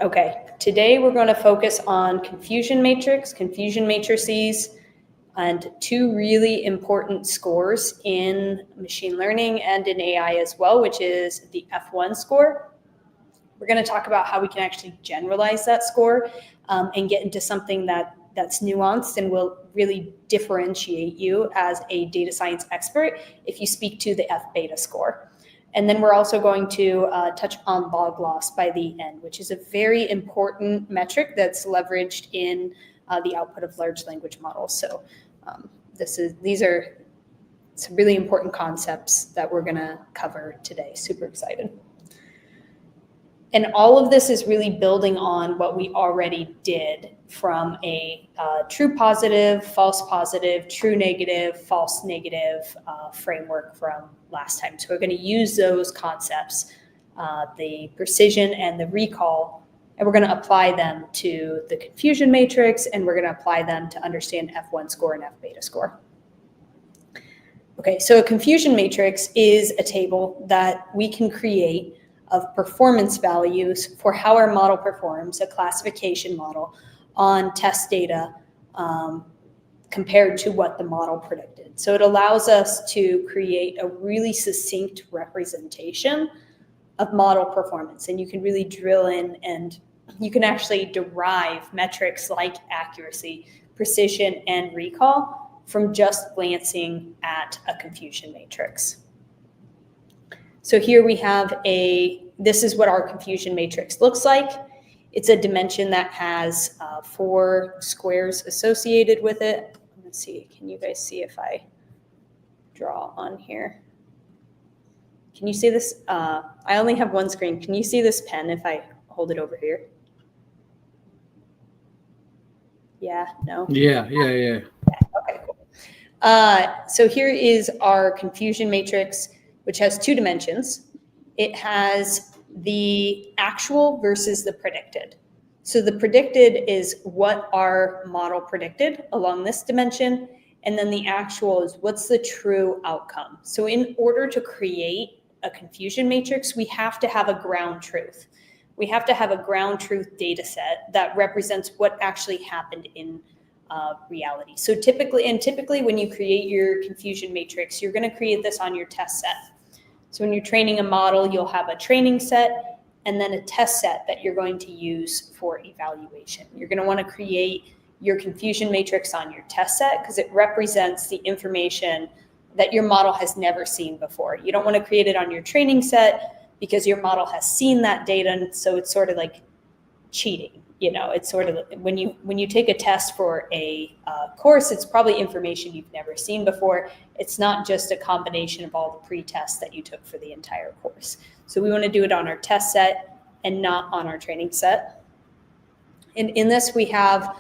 Okay, today we're going to focus on confusion matrices, and two really important scores in machine learning and in AI as well, which is the F1 score. We're going to talk about how we can actually generalize that score and get into something that's nuanced and will really differentiate you as a data science expert if you speak to the F beta score. And then we're also going to touch on log loss by the end, which is a very important metric that's leveraged in the output of large language models. So these are some really important concepts that we're going to cover today. Super excited. And all of this is really building on what we already did from a true positive, false positive, true negative, false negative framework from last time. So we're going to use those concepts, the precision and the recall, and we're going to apply them to the confusion matrix, and we're going to apply them to understand F1 score and F beta score. Okay, so a confusion matrix is a table that we can create of performance values for how our model performs, a classification model, on test data compared to what the model predicted. So it allows us to create a really succinct representation of model performance. And you can really drill in and you can actually derive metrics like accuracy, precision, and recall from just glancing at a confusion matrix. So here we have this is what our confusion matrix looks like. It's a dimension that has 4 squares associated with it. Let's see, can you guys see if I draw on here? Can you see this? I only have one screen. Can you see this pen if I hold it over here? Yeah, no? Yeah. Okay, cool. So here is our confusion matrix, which has 2 dimensions. It has the actual versus the predicted. So the predicted is what our model predicted along this dimension, and then the actual is what's the true outcome. So in order to create a confusion matrix, we have to have a ground truth. We have to have a ground truth data set that represents what actually happened in reality. So typically when you create your confusion matrix, you're going to create this on your test set. So when you're training a model, you'll have a training set and then a test set that you're going to use for evaluation. You're going to want to create your confusion matrix on your test set because it represents the information that your model has never seen before. You don't want to create it on your training set because your model has seen that data, and so it's sort of like cheating. You know, it's sort of when you take a test for a course, it's probably information you've never seen before. It's not just a combination of all the pre-tests that you took for the entire course. So we want to do it on our test set and not on our training set. And in this we have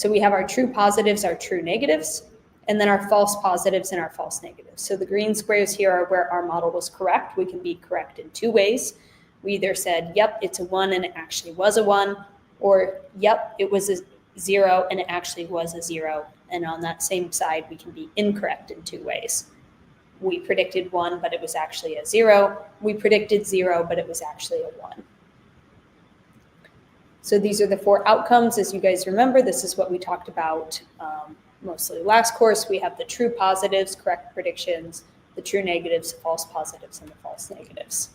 our true positives, our true negatives, and then our false positives and our false negatives. So the green squares here are where our model was correct. We can be correct in 2 ways. We either said, yep, it's a 1 and it actually was a 1, or yep, it was a 0 and it actually was a 0. And on that same side, we can be incorrect in 2 ways. We predicted 1, but it was actually a 0. We predicted 0, but it was actually a 1. So these are the 4 outcomes. As you guys remember, this is what we talked about mostly last course. We have the true positives, correct predictions, the true negatives, false positives, and the false negatives.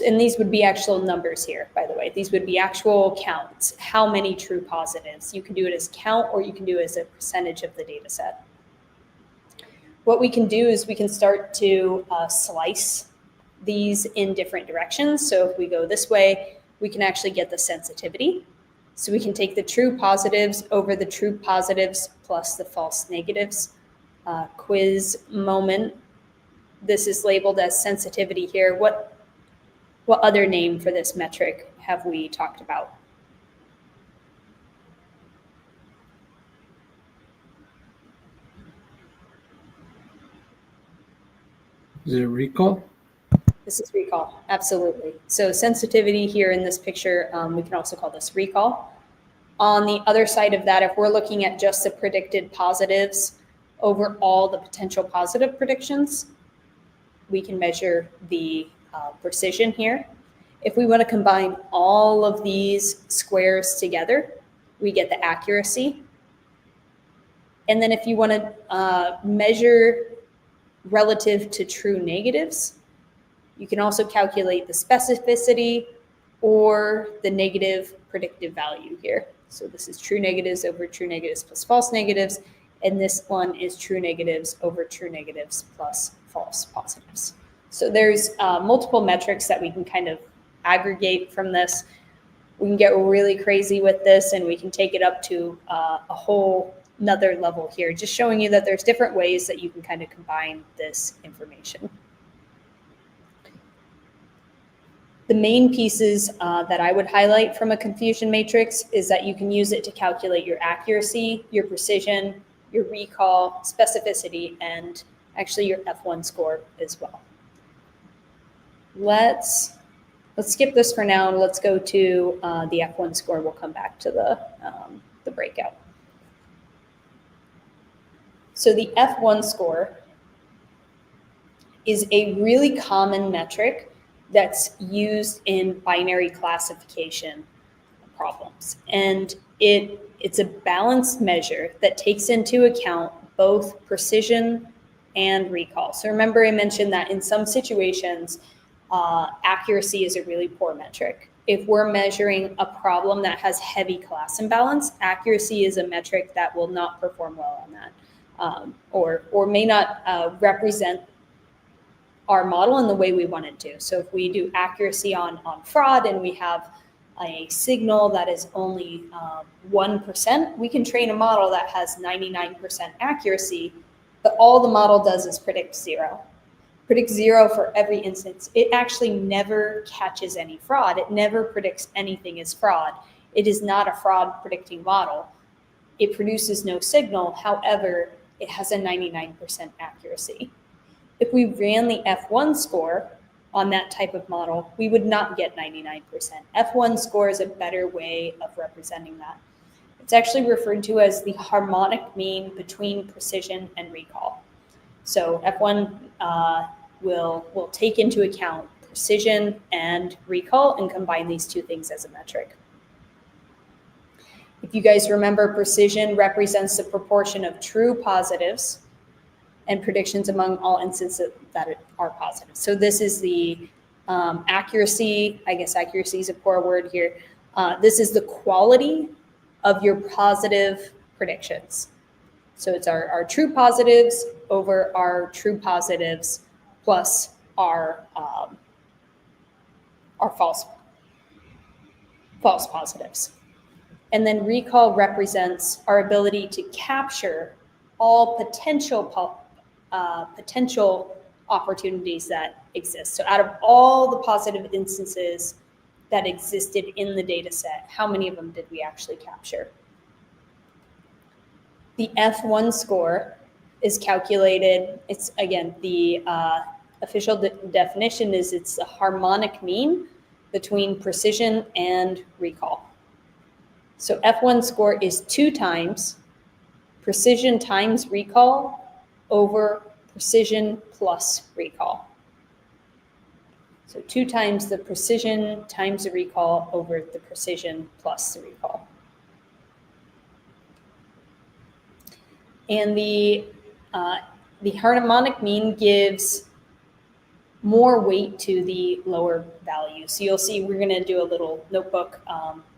And these would be actual numbers here, by the way. These would be actual counts. How many true positives? You can do it as count, or you can do it as a percentage of the data set. What we can do is we can start to slice these in different directions. So if we go this way, we can actually get the sensitivity. So we can take the true positives over the true positives plus the false negatives. Quiz moment. This is labeled as sensitivity here. What other name for this metric have we talked about? Is it recall? This is recall, absolutely. So sensitivity here in this picture, we can also call this recall. On the other side of that, if we're looking at just the predicted positives over all the potential positive predictions, we can measure the precision here. If we want to combine all of these squares together, we get the accuracy. And then if you want to measure relative to true negatives, you can also calculate the specificity or the negative predictive value here. So this is true negatives over true negatives plus false negatives, and this one is true negatives over true negatives plus false positives. So there's multiple metrics that we can kind of aggregate from this. We can get really crazy with this, and we can take it up to a whole another level here, just showing you that there's different ways that you can kind of combine this information. The main pieces that I would highlight from a confusion matrix is that you can use it to calculate your accuracy, your precision, your recall, specificity, and actually your F1 score as well. Let's skip this for now, and let's go to the F1 score. We'll come back to the breakout. So the F1 score is a really common metric that's used in binary classification problems. And it's a balanced measure that takes into account both precision and recall. So remember, I mentioned that in some situations, accuracy is a really poor metric. If we're measuring a problem that has heavy class imbalance, accuracy is a metric that will not perform well on that, or may not represent our model in the way we want it to. So if we do accuracy on fraud and we have a signal that is only 1%, we can train a model that has 99% accuracy, but all the model does is predict zero. Predict zero for every instance. It actually never catches any fraud. It never predicts anything as fraud. It is not a fraud predicting model. It produces no signal. However, it has a 99% accuracy. If we ran the F1 score on that type of model, we would not get 99%. F1 score is a better way of representing that. It's actually referred to as the harmonic mean between precision and recall. So F1 will take into account precision and recall and combine these two things as a metric. If you guys remember, precision represents the proportion of true positives and predictions among all instances that are positive. So this is the accuracy. I guess accuracy is a poor word here. This is the quality of your positive predictions. So it's our true positives over our true positives plus our false positives. And then recall represents our ability to capture all potential opportunities that exist. So out of all the positive instances that existed in the data set, how many of them did we actually capture? The F1 score is calculated. It's, again, the official definition is it's a harmonic mean between precision and recall. So F1 score is 2 times precision times recall over precision plus recall. So 2 times the precision times the recall over the precision plus the recall. And the harmonic mean gives more weight to the lower value. So you'll see we're going to do a little notebook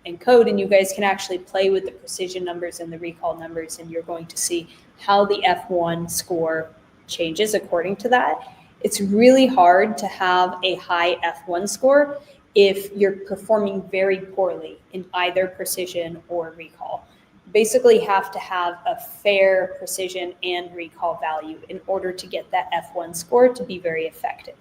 and code, and you guys can actually play with the precision numbers and the recall numbers, and you're going to see how the F1 score changes according to that. It's really hard to have a high F1 score if you're performing very poorly in either precision or recall. You basically have to have a fair precision and recall value in order to get that F1 score to be very effective.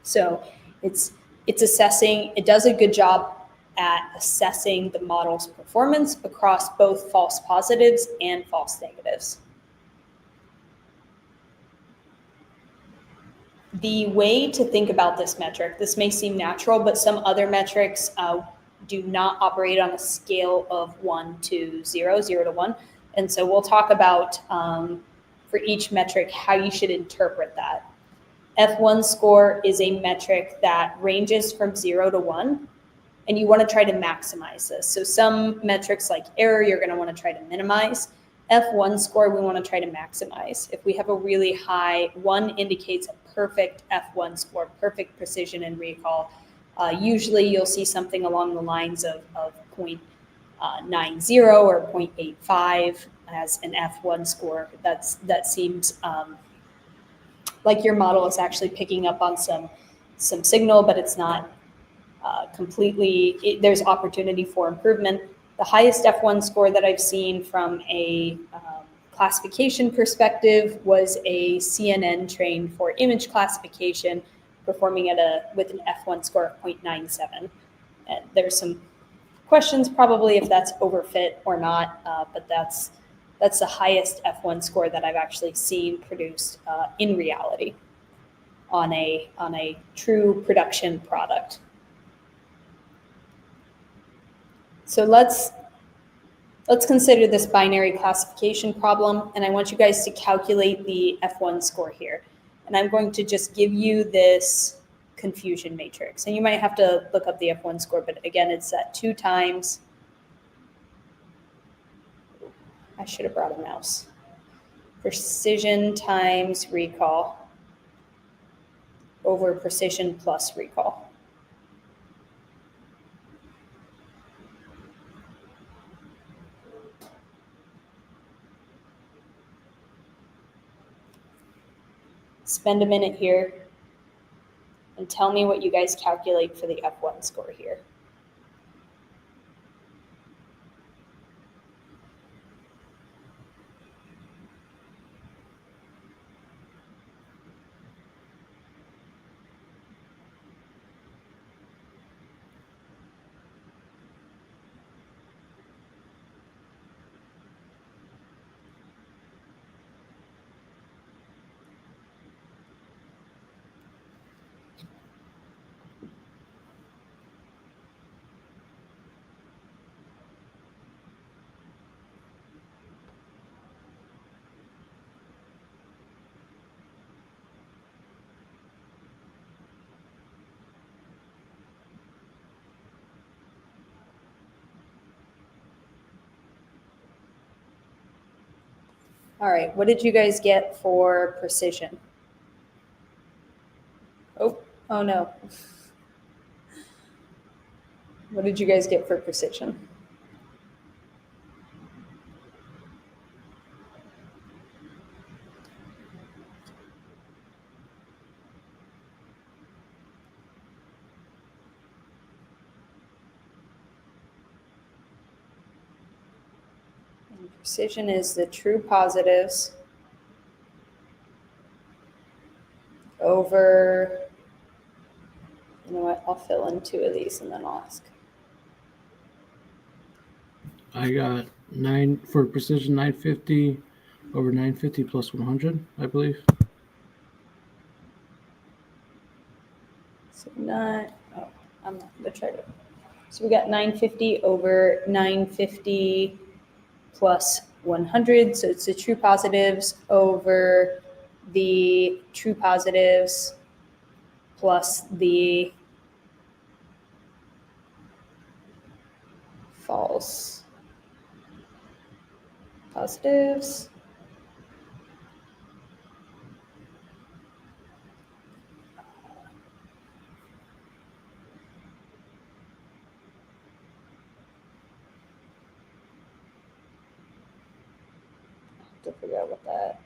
So it's assessing, it does a good job at assessing the model's performance across both false positives and false negatives. The way to think about this metric, this may seem natural, but some other metrics do not operate on a scale of 1 to 0, 0 to 1. And so we'll talk about for each metric how you should interpret that. F1 score is a metric that ranges from 0 to 1, and you want to try to maximize this. So some metrics like error, you're going to want to try to minimize. F1 score, we want to try to maximize. If we have a really high, 1 indicates a perfect F1 score, perfect precision and recall. Usually you'll see something along the lines of 0.90 or 0.85 as an F1 score. That seems like your model is actually picking up on some signal, but it's not completely, there's opportunity for improvement. The highest F1 score that I've seen from a classification perspective was a CNN trained for image classification, performing with an F1 score of 0.97. And there's some questions probably if that's overfit or not, but that's the highest F1 score that I've actually seen produced in reality on a true production product. So let's consider this binary classification problem, and I want you guys to calculate the F1 score here. And I'm going to just give you this confusion matrix. And you might have to look up the F1 score, but again, it's at 2 times. I should have brought a mouse. Precision times recall over precision plus recall. Spend a minute here and tell me what you guys calculate for the F1 score here. All right, what did you guys get for precision? Oh no. What did you guys get for precision? And precision is the true positives over, you know what, I'll fill in 2 of these and then I'll ask. I got 9 for precision 950 over 950 plus 100, I believe. So I'm not going to try to. So we got 950 over 950 plus 100. So it's the true positives over the true positives plus the false positives. To figure out what that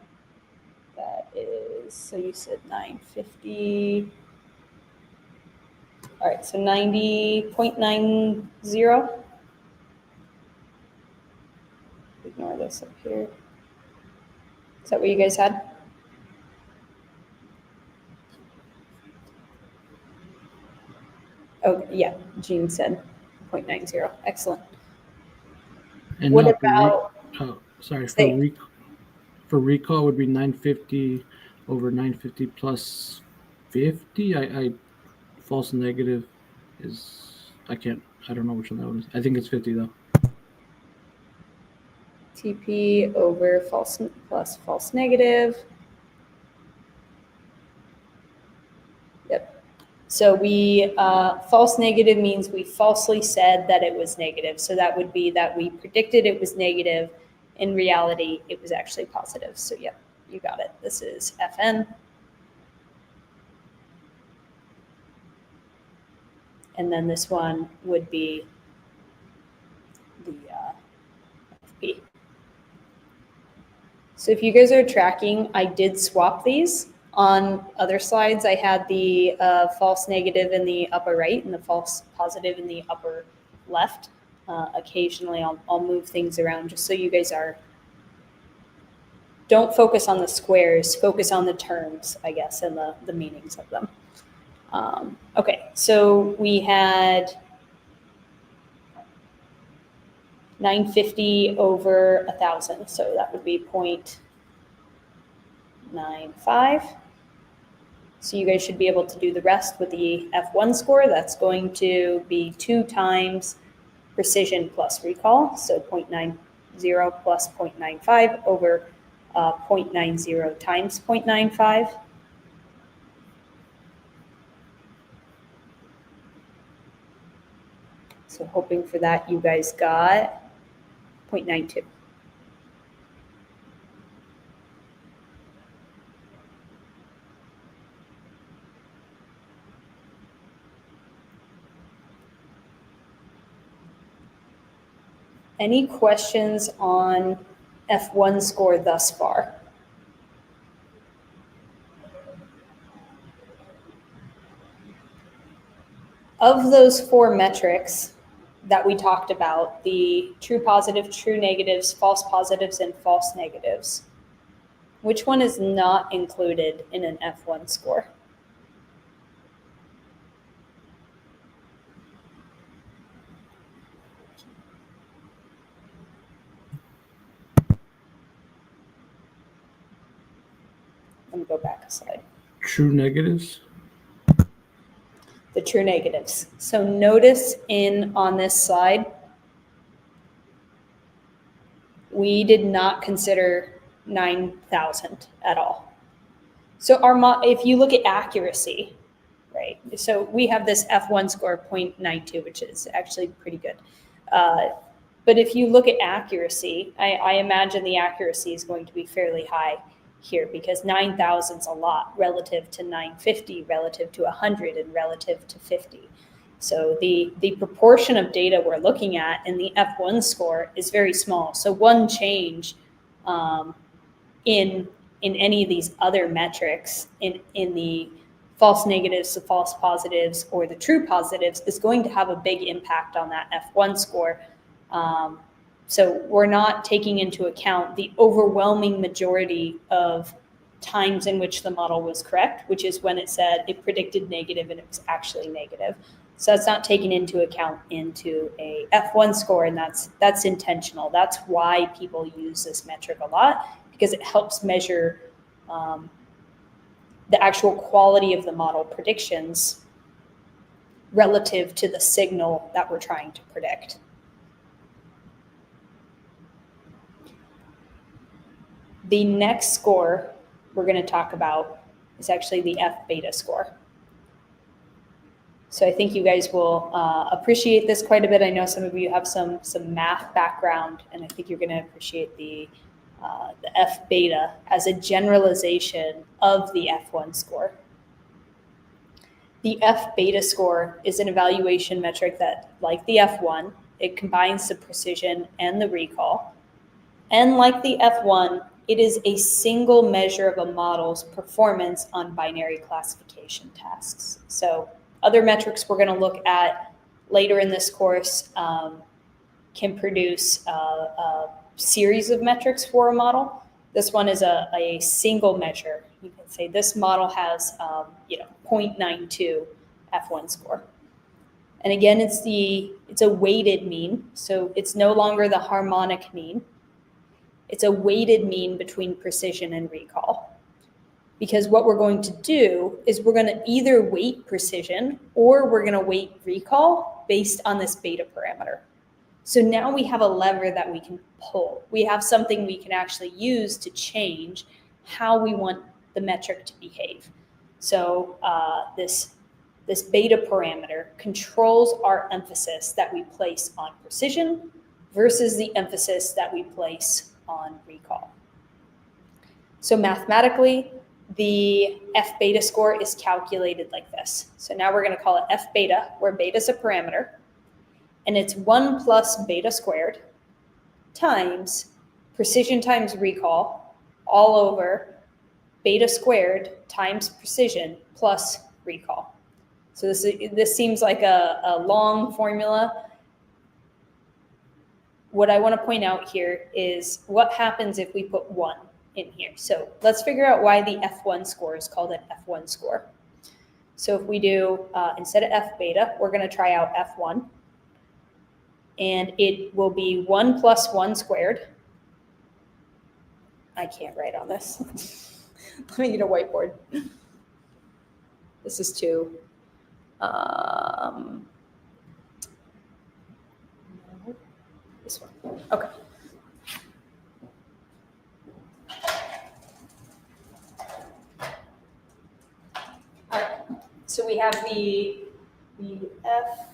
is. So you said 950. All right, so 90.90. Ignore this up here. Is that what you guys had? Oh, yeah, Jean said 0.90. Excellent. And what now about, for recall would be 950 over 950 plus 50. I false negative is, I don't know which one that one is. I think it's 50 though. TP over false plus false negative. So we, false negative means we falsely said that it was negative. So that would be that we predicted it was negative. In reality, it was actually positive. So yep, you got it. This is Fn. And then this one would be the FP. So if you guys are tracking, I did swap these. On other slides, I had the false negative in the upper right and the false positive in the upper left. Occasionally, I'll move things around just so you guys don't focus on the squares, focus on the terms, I guess, and the meanings of them. Okay, so we had 950 over 1,000, so that would be 0.95. So you guys should be able to do the rest with the F1 score. That's going to be 2 times precision plus recall, so 0.90 plus 0.95 over 0.90 times 0.95. So hoping for that, you guys got 0.92. Any questions on F1 score thus far? Of those 4 metrics that we talked about, the true positive, true negatives, false positives, and false negatives, which one is not included in an F1 score? Let me go back a slide. True negatives? The true negatives. So notice on this slide, we did not consider 9,000 at all. So if you look at accuracy, right? So we have this F1 score of 0.92, which is actually pretty good. But if you look at accuracy, I imagine the accuracy is going to be fairly high here because 9,000 is a lot relative to 950, relative to 100, and relative to 50. So the proportion of data we're looking at in the F1 score is very small. So one change in any of these other metrics in the false negatives, the false positives, or the true positives is going to have a big impact on that F1 score. So we're not taking into account the overwhelming majority of times in which the model was correct, which is when it said it predicted negative and it was actually negative. So that's not taken into account into a F1 score, and that's intentional. That's why people use this metric a lot, because it helps measure the actual quality of the model predictions relative to the signal that we're trying to predict. The next score we're going to talk about is actually the F beta score. So I think you guys will appreciate this quite a bit. I know some of you have some math background, and I think you're going to appreciate the F beta as a generalization of the F1 score. The F beta score is an evaluation metric that, like the F1, it combines the precision and the recall. And like the F1, it is a single measure of a model's performance on binary classification tasks. So other metrics we're going to look at later in this course can produce a series of metrics for a model. This one is a single measure. You can say this model has 0.92 F1 score. And again, it's a weighted mean, so it's no longer the harmonic mean. It's a weighted mean between precision and recall. Because what we're going to do is we're going to either weight precision or we're going to weight recall based on this beta parameter. So now we have a lever that we can pull. We have something we can actually use to change how we want the metric to behave. So this this beta parameter controls our emphasis that we place on precision versus the emphasis that we place on recall. So mathematically, the F beta score is calculated like this. So now we're going to call it F beta, where beta is a parameter, and it's 1 plus beta squared times precision times recall all over beta squared times precision plus recall. So this seems like a long formula. What I want to point out here is what happens if we put 1 in here. So let's figure out why the F1 score is called an F1 score. So if we do, instead of F beta, we're going to try out F1. And it will be 1 plus 1 squared. I can't write on this. Let me get a whiteboard. This is 2. This one. Okay. All right. So we have the F.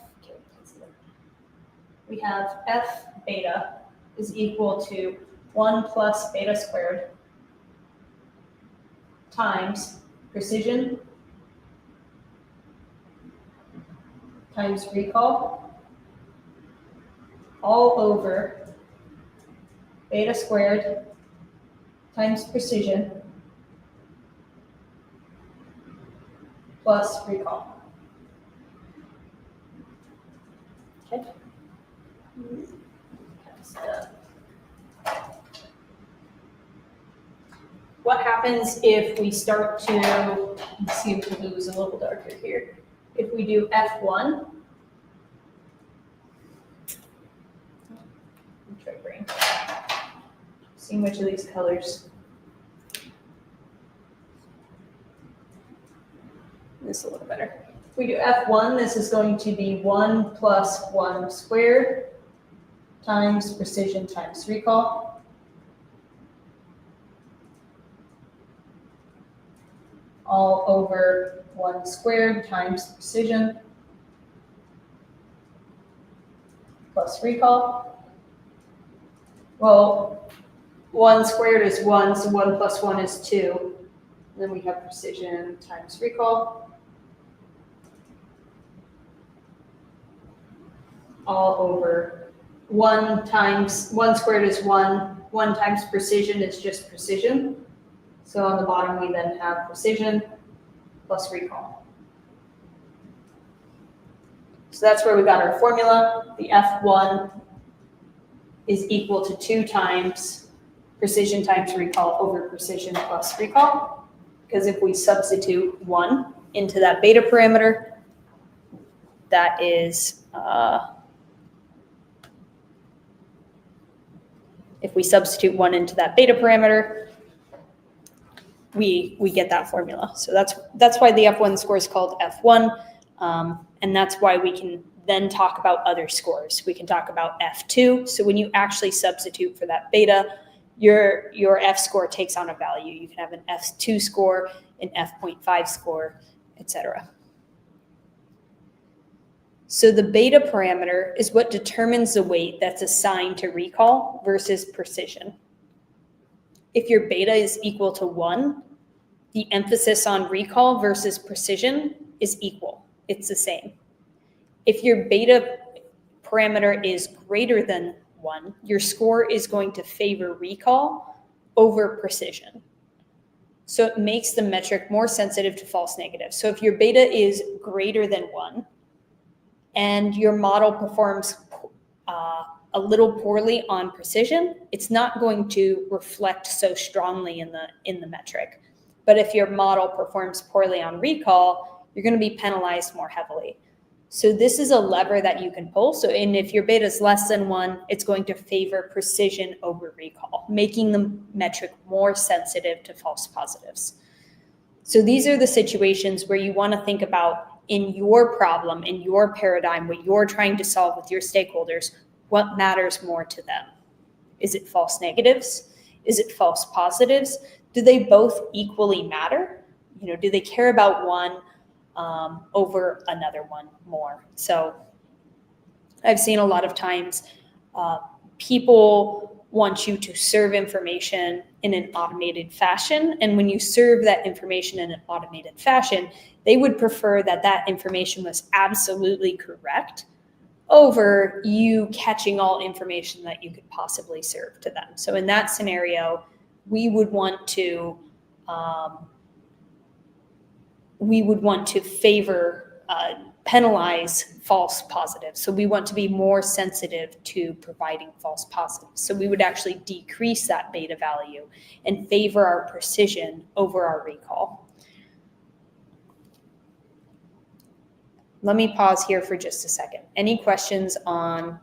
We have F beta is equal to 1 plus beta squared times precision times recall all over beta squared times precision plus recall. Okay. What happens if we start to, let's see if the blue is a little darker here. If we do F1, try green. See which of these colors. This a little better. If we do F1, this is going to be 1 plus 1 squared times precision times recall. All over 1 squared times precision plus recall. Well, 1 squared is 1, so 1 plus 1 is 2. And then we have precision times recall. All over 1 times 1 squared is 1. 1 times precision is just precision. So on the bottom, we then have precision plus recall. So that's where we got our formula. The F1 is equal to 2 times precision times recall over precision plus recall. Because if we substitute 1 into that beta parameter, that is, if we substitute 1 into that beta parameter, we get that formula. So that's why the F1 score is called F1, and that's why we can then talk about other scores. We can talk about F2. So when you actually substitute for that beta, your F score takes on a value. You can have an F2 score, an F.5 score, etc. So the beta parameter is what determines the weight that's assigned to recall versus precision. If your beta is equal to 1, the emphasis on recall versus precision is equal. It's the same. If your beta parameter is greater than 1, your score is going to favor recall over precision. So it makes the metric more sensitive to false negatives. So if your beta is greater than 1 and your model performs a little poorly on precision, it's not going to reflect so strongly in the metric. But if your model performs poorly on recall, you're going to be penalized more heavily. So this is a lever that you can pull. So and if your beta is less than 1, it's going to favor precision over recall, making the metric more sensitive to false positives. So these are the situations where you want to think about in your problem, in your paradigm, what you're trying to solve with your stakeholders, what matters more to them? Is it false negatives? Is it false positives? Do they both equally matter? Do they care about one over another one more. So I've seen a lot of times people want you to serve information in an automated fashion. And when you serve that information in an automated fashion, they would prefer that that information was absolutely correct over you catching all information that you could possibly serve to them. So in that scenario, we would want to favor penalize false positives. So we want to be more sensitive to providing false positives. So we would actually decrease that beta value and favor our precision over our recall. Let me pause here for just a second. Any questions on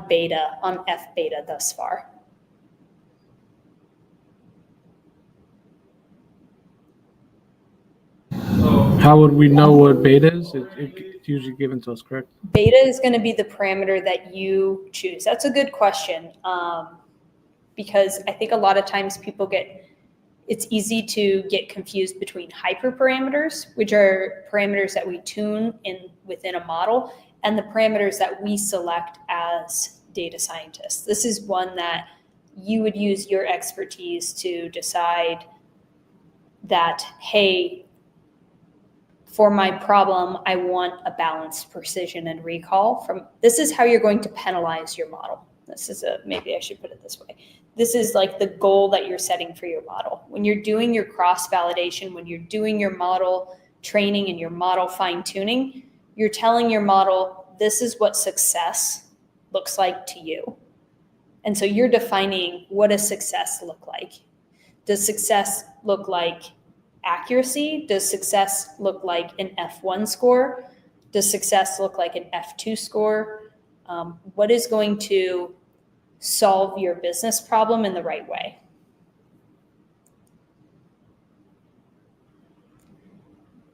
beta, on F beta thus far? How would we know what beta is? It's usually given to us, correct? Beta is going to be the parameter that you choose. That's a good question, because I think a lot of times it's easy to get confused between hyperparameters, which are parameters that we tune within a model, and the parameters that we select as data scientists. This is one that you would use your expertise to decide that, hey, for my problem, I want a balanced precision and recall. This is how you're going to penalize your model. Maybe I should put it this way. This is like the goal that you're setting for your model. When you're doing your cross-validation, when you're doing your model training and your model fine-tuning, you're telling your model, this is what success looks like to you. And so you're defining what does success look like. Does success look like accuracy? Does success look like an F1 score? Does success look like an F2 score? What is going to solve your business problem in the right way?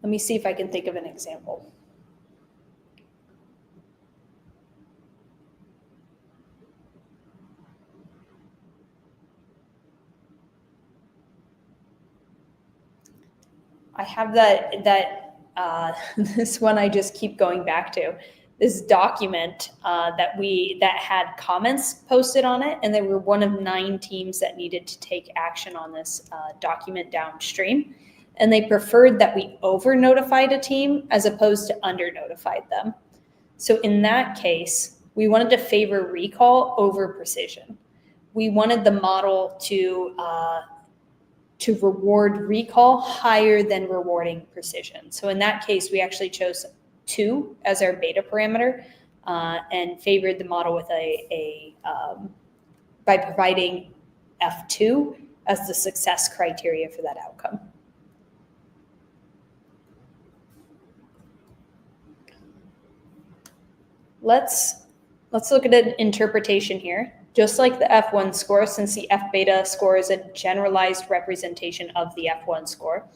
Let me see if I can think of an example. I have this one I just keep going back to, this document that had comments posted on it, and they were one of 9 teams that needed to take action on this document downstream. And they preferred that we over notified a team as opposed to under notified them. So in that case, we wanted to favor recall over precision. We wanted the model to reward recall higher than rewarding precision. So in that case, we actually chose 2 as our beta parameter and favored the model with by providing F2 as the success criteria for that outcome. Let's look at an interpretation here. Just like the F1 score, since the F beta score is a generalized representation of the F1 score,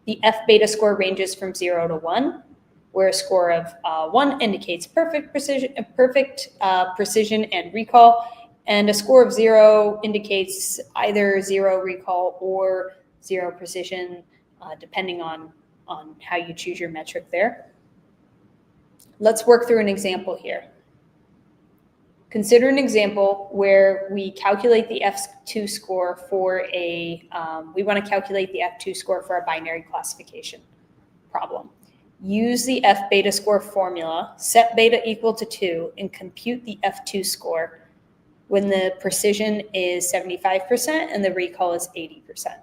the F beta score ranges from 0 to 1, where a score of 1 indicates perfect precision and recall, and a score of 0 indicates either 0 recall or 0 precision, depending on how you choose your metric there. Let's work through an example here. Consider an example where we calculate the F2 score for we want to calculate the F2 score for a binary classification problem. Use the F beta score formula, set beta equal to 2, and compute the F2 score when the precision is 75% and the recall is 80%.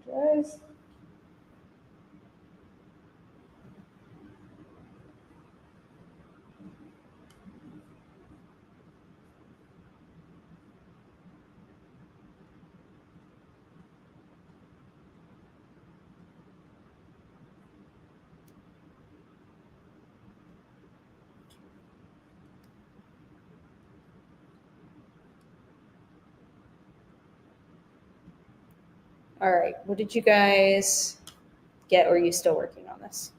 apologize. All right, what did you guys get, or are you still working on this?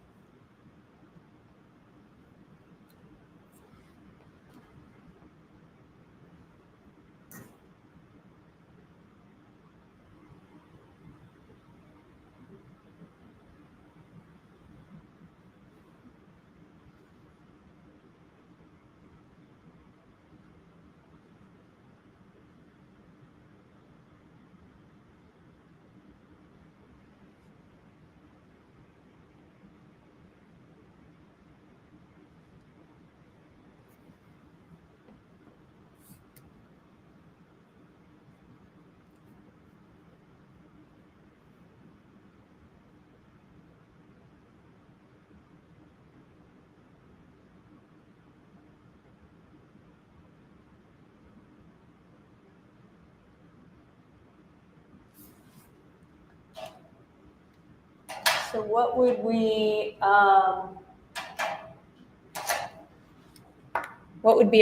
So what would be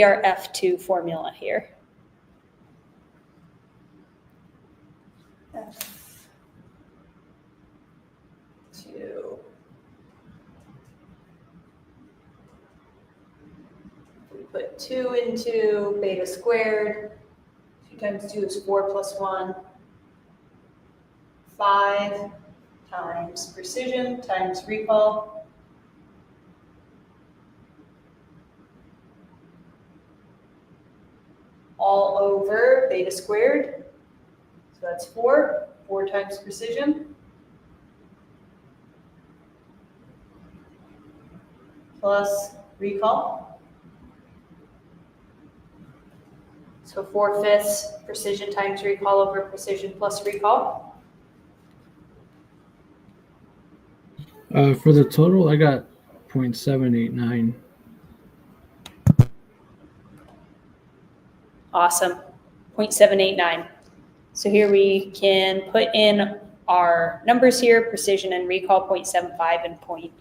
our F2 formula here? F2. We put 2 into beta squared. 2 times 2 is 4 plus 1. 5 times precision times recall. All over beta squared. So that's 4. 4 times precision. Plus recall. So 4/5 precision times recall over precision plus recall. For the total, I got 0.789. Awesome. 0.789. So here we can put in our numbers here, precision and recall 0.75 and 0.80.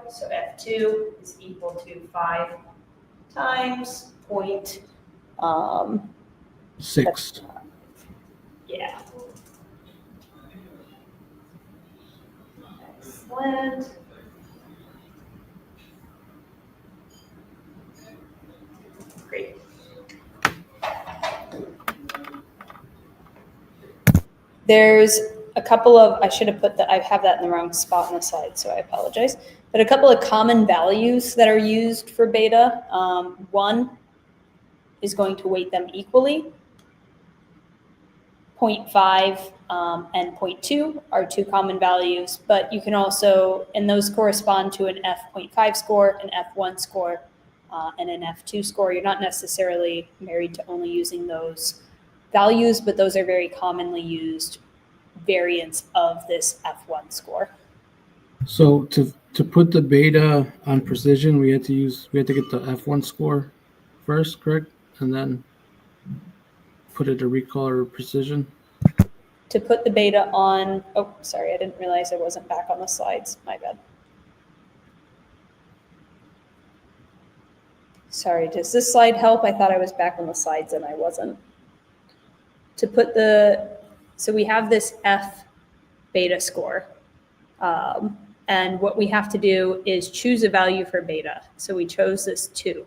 So F2 is equal to 5 times 6. Yeah. Excellent. Great. There's a couple of, I should have put that, I have that in the wrong spot on the slide, so I apologize. But a couple of common values that are used for beta. 1 is going to weight them equally. 0.5 and 0.2 are 2 common values, but you can also, and those correspond to an F.5 score, an F1 score, and an F2 score. You're not necessarily married to only using those values, but those are very commonly used variants of this F1 score. So to put the beta on precision, we had to get the F1 score first, correct? And then put it to recall or precision. To put the beta on, oh, sorry, I didn't realize I wasn't back on the slides. My bad. Sorry, does this slide help? I thought I was back on the slides and I wasn't. To put so we have this F beta score. And what we have to do is choose a value for beta. So we chose this 2.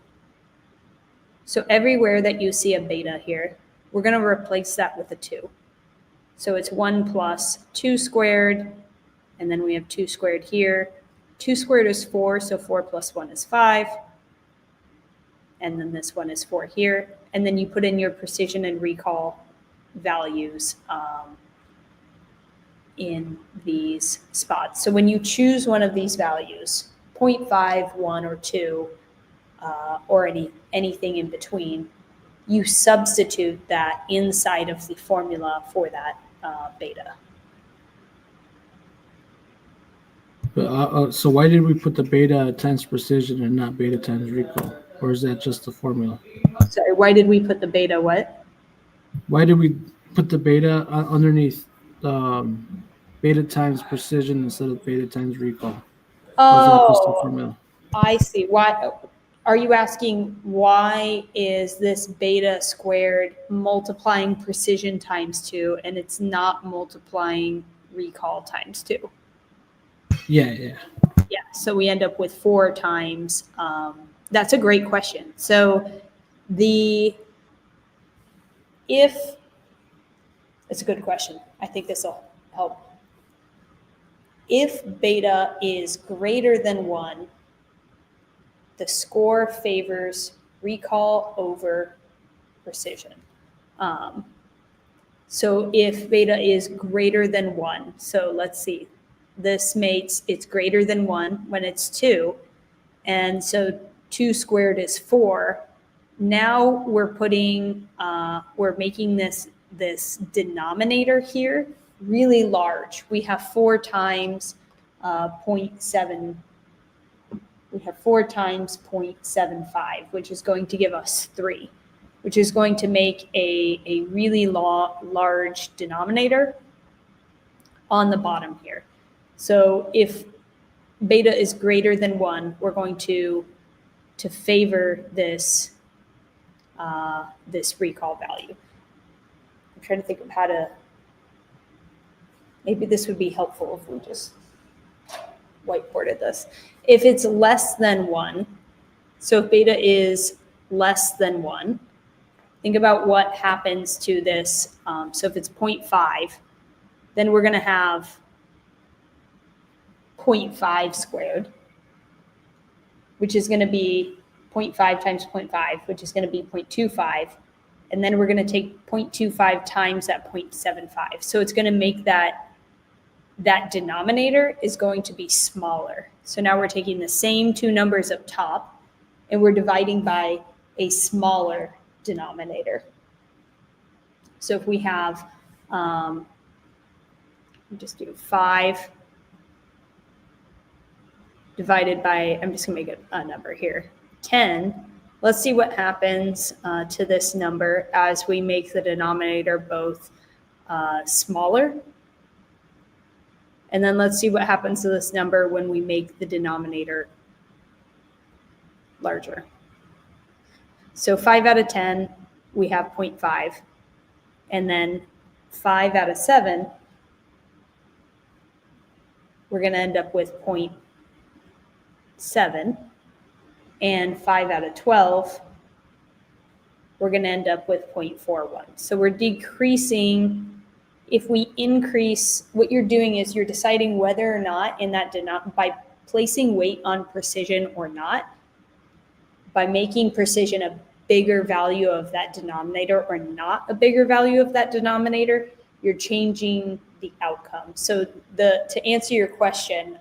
So everywhere that you see a beta here, we're going to replace that with a 2. So it's 1 plus 2 squared, and then we have 2 squared here. 2 squared is 4, so 4 plus 1 is 5. And then this one is 4 here. And then you put in your precision and recall values in these spots. So when you choose one of these values, 0.5, 1, or 2, or anything in between, you substitute that inside of the formula for that beta. But, so why did we put the beta times precision and not beta times recall? Or is that just the formula? Sorry, why did we put the beta what? Why did we put the beta underneath beta times precision instead of beta times recall? Or is that just the Oh, formula? I see. Why are you asking why is this beta squared multiplying precision times 2 and it's not multiplying recall times 2? Yeah. Yeah, so we end up with 4 times. That's a great question. So if it's a good question, I think this will help. If beta is greater than 1, the score favors recall over precision. So if beta is greater than 1, so let's see, this makes it's greater than 1 when it's 2, and so 2 squared is 4. Now we're making this denominator here really large. We have 4 times 0.7. We have 4 times 0.75, which is going to give us 3, which is going to make a really large denominator on the bottom here. So if beta is greater than 1, we're going to favor this this recall value. I'm trying to think of how to, maybe this would be helpful if we just whiteboarded this. If it's less than 1, so if beta is less than 1, think about what happens to this. So if it's 0.5, then we're going to have 0.5 squared, which is going to be 0.5 times 0.5, which is going to be 0.25. And then we're going to take 0.25 times that 0.75. So it's going to make that denominator is going to be smaller. So now we're taking the same 2 numbers up top and we're dividing by a smaller denominator. So if we have, just do 5 divided by, I'm just going to make a number here, 10. Let's see what happens to this number as we make the denominator both smaller. And then let's see what happens to this number when we make the denominator larger. So 5 out of 10, we have 0.5. And then 5 out of 7, we're going to end up with 0.7. And 5 out of 12, we're going to end up with 0.41. So we're decreasing. If we increase, what you're doing is you're deciding whether or not in that by placing weight on precision or not, by making precision a bigger value of that denominator or not a bigger value of that denominator, you're changing the outcome. So to answer your question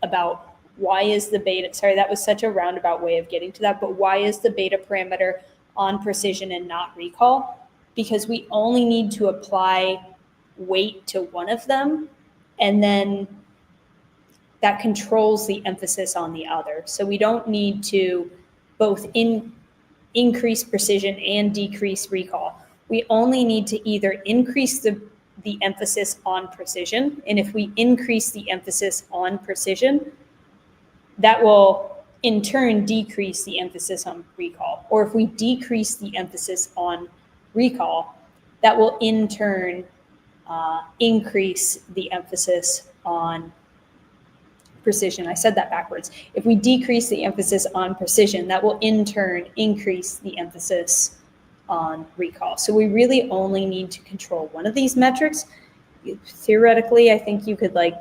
about why is the beta, sorry, that was such a roundabout way of getting to that, but why is the beta parameter on precision and not recall? Because we only need to apply weight to one of them, and then that controls the emphasis on the other. So we don't need to both increase precision and decrease recall. We only need to either increase the emphasis on precision, and if we increase the emphasis on precision, that will in turn decrease the emphasis on recall. Or if we decrease the emphasis on recall, that will in turn increase the emphasis on precision. I said that backwards. If we decrease the emphasis on precision, that will in turn increase the emphasis on recall. So we really only need to control one of these metrics. Theoretically, I think you could like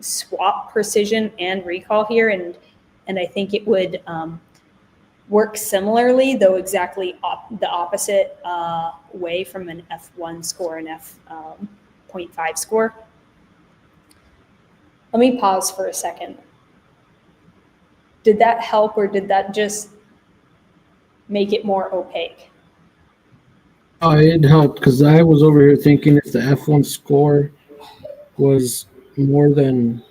swap precision and recall here, and I think it would work similarly, though exactly the opposite way from an F1 score and F.5 score. Let me pause for a second. Did that help, or did that just make it more opaque? Oh, it helped because I was over here thinking if the F1 score was more than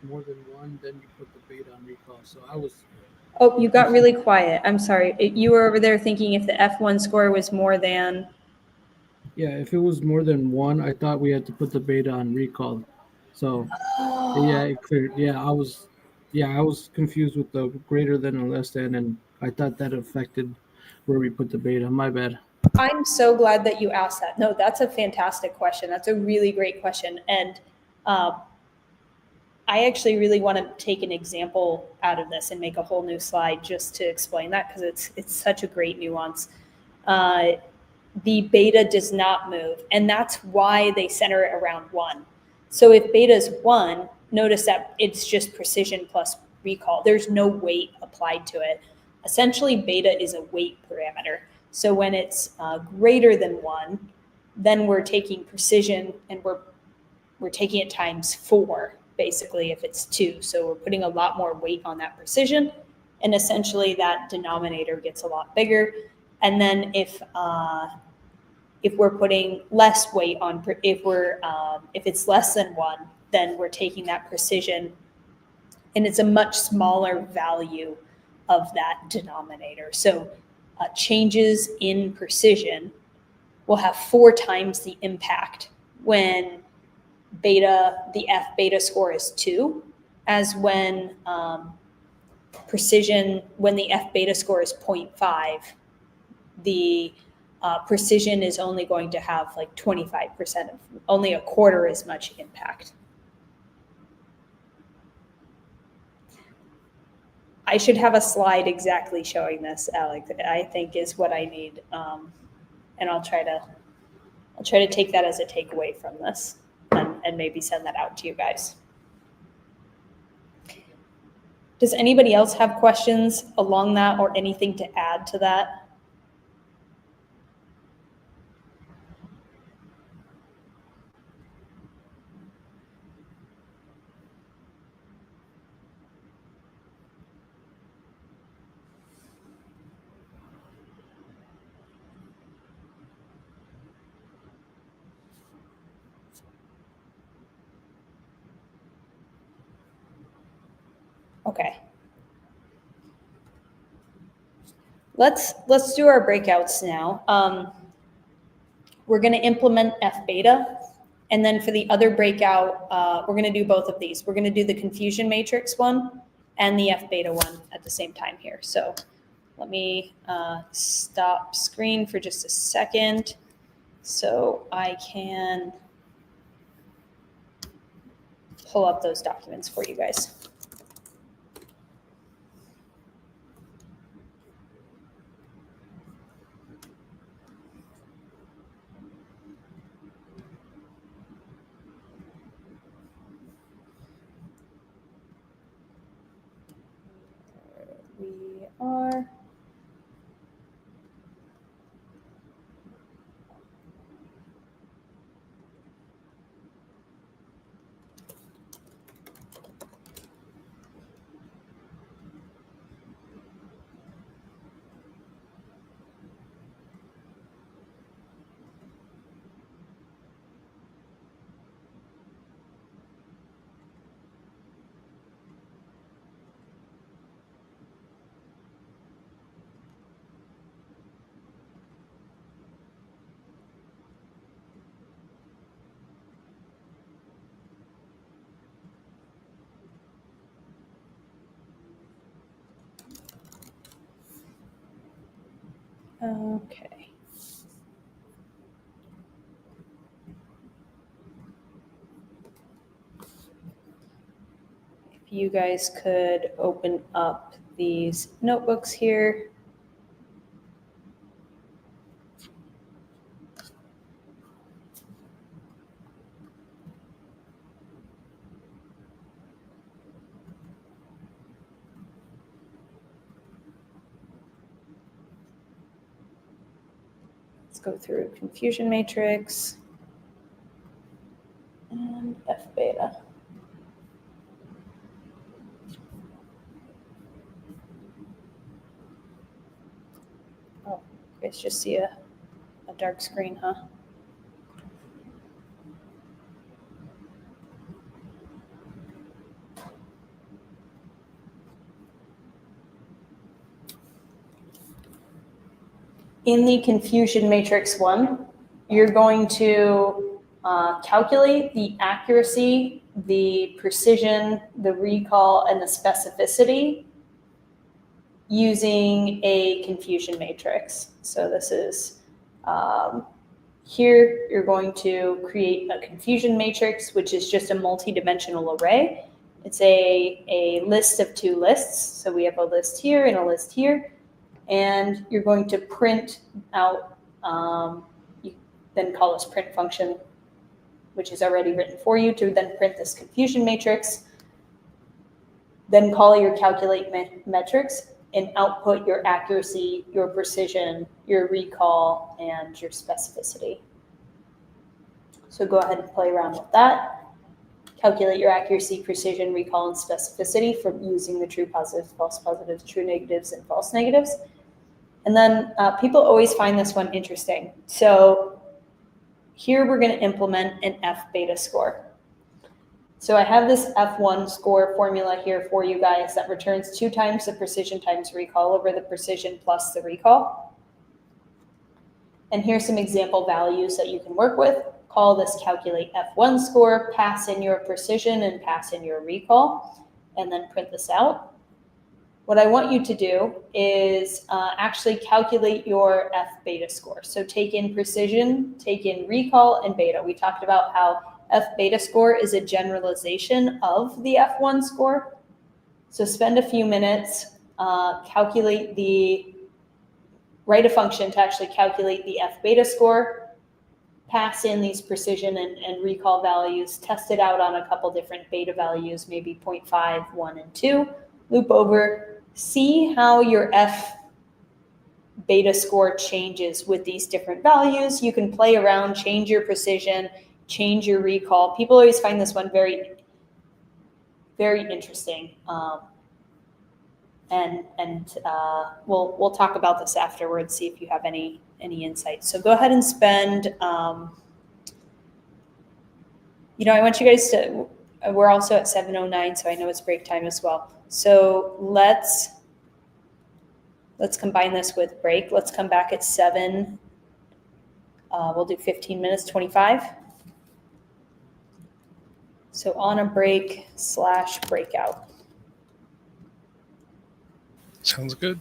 more than one, then you put the beta on recall. So I was Oh, you got really quiet. I'm sorry. You were over there thinking if the F1 score was more than. yeah, if it was more than one, I thought we had to put the beta on recall. So yeah, it cleared. Yeah, I was confused with the greater than and less than, and I thought that affected where we put the beta. My bad. I'm so glad that you asked that. No, that's a fantastic question. That's a really great question. And um, I actually really want to take an example out of this and make a whole new slide just to explain that because it's such a great nuance. Uh, the beta does not move, and that's why they center it around one. So if beta is one, notice that it's just precision plus recall. There's no weight applied to it. Essentially, beta is a weight parameter. So when it's greater than one, then we're taking precision and we're taking it times four, basically, if it's two. So we're putting a lot more weight on that precision, and essentially that denominator gets a lot bigger. And then if we're putting less weight on, if it's less than one, then we're taking that precision, and it's a much smaller value of that denominator. So changes in precision will have 4 times the impact when the F beta score is 2, as when when the F beta score is 0.5, the precision is only going to have like 25% of, only a quarter as much impact. I should have a slide exactly showing this, Alec. I think is what I need, and I'll try to take that as a takeaway from this, and maybe send that out to you guys. Does anybody else have questions along that or anything to add to that? Okay. Let's do our breakouts now. We're going to implement F beta, and then for the other breakout, we're going to do both of these. We're going to do the confusion matrix one and the F beta one at the same time here. So let me stop screen for just a second so I can pull up those documents for you guys. We are. Okay. If you guys could open up these notebooks here. Let's go through confusion matrix and F beta. Oh, you guys just see a dark screen, huh? In the confusion matrix 1, you're going to calculate the accuracy, the precision, the recall, and the specificity using a confusion matrix. So this is, here you're going to create a confusion matrix, which is just a multi-dimensional array. It's a list of two lists. So we have a list here and a list here. And you're going to print out, you then call this print function, which is already written for you to then print this confusion matrix. Then call your calculate metrics and output your accuracy, your precision, your recall, and your specificity. So go ahead and play around with that. Calculate your accuracy, precision, recall, and specificity for using the true positives, false positives, true negatives, and false negatives. And then people always find this one interesting. So here we're going to implement an F beta score. So I have this F1 score formula here for you guys that returns 2 times the precision times recall over the precision plus the recall. And here's some example values that you can work with. Call this calculate F1 score, pass in your precision and pass in your recall, and then print this out. What I want you to do is actually calculate your F beta score. So take in precision, take in recall, and beta. We talked about how F beta score is a generalization of the F1 score. So spend a few minutes, write a function to actually calculate the F beta score, pass in these precision and recall values, test it out on a couple different beta values, maybe 0.5, 1, and 2, loop over, see how your F beta score changes with these different values. You can play around, change your precision, change your recall. People always find this one very, very interesting. We'll talk about this afterwards, see if you have any insights. So go ahead and spend, I want you guys to, we're also at 7:09, so I know it's break time as well. So let's combine this with break. Let's come back at 7. We'll do 15 minutes, 25. So on a break/breakout. Sounds good.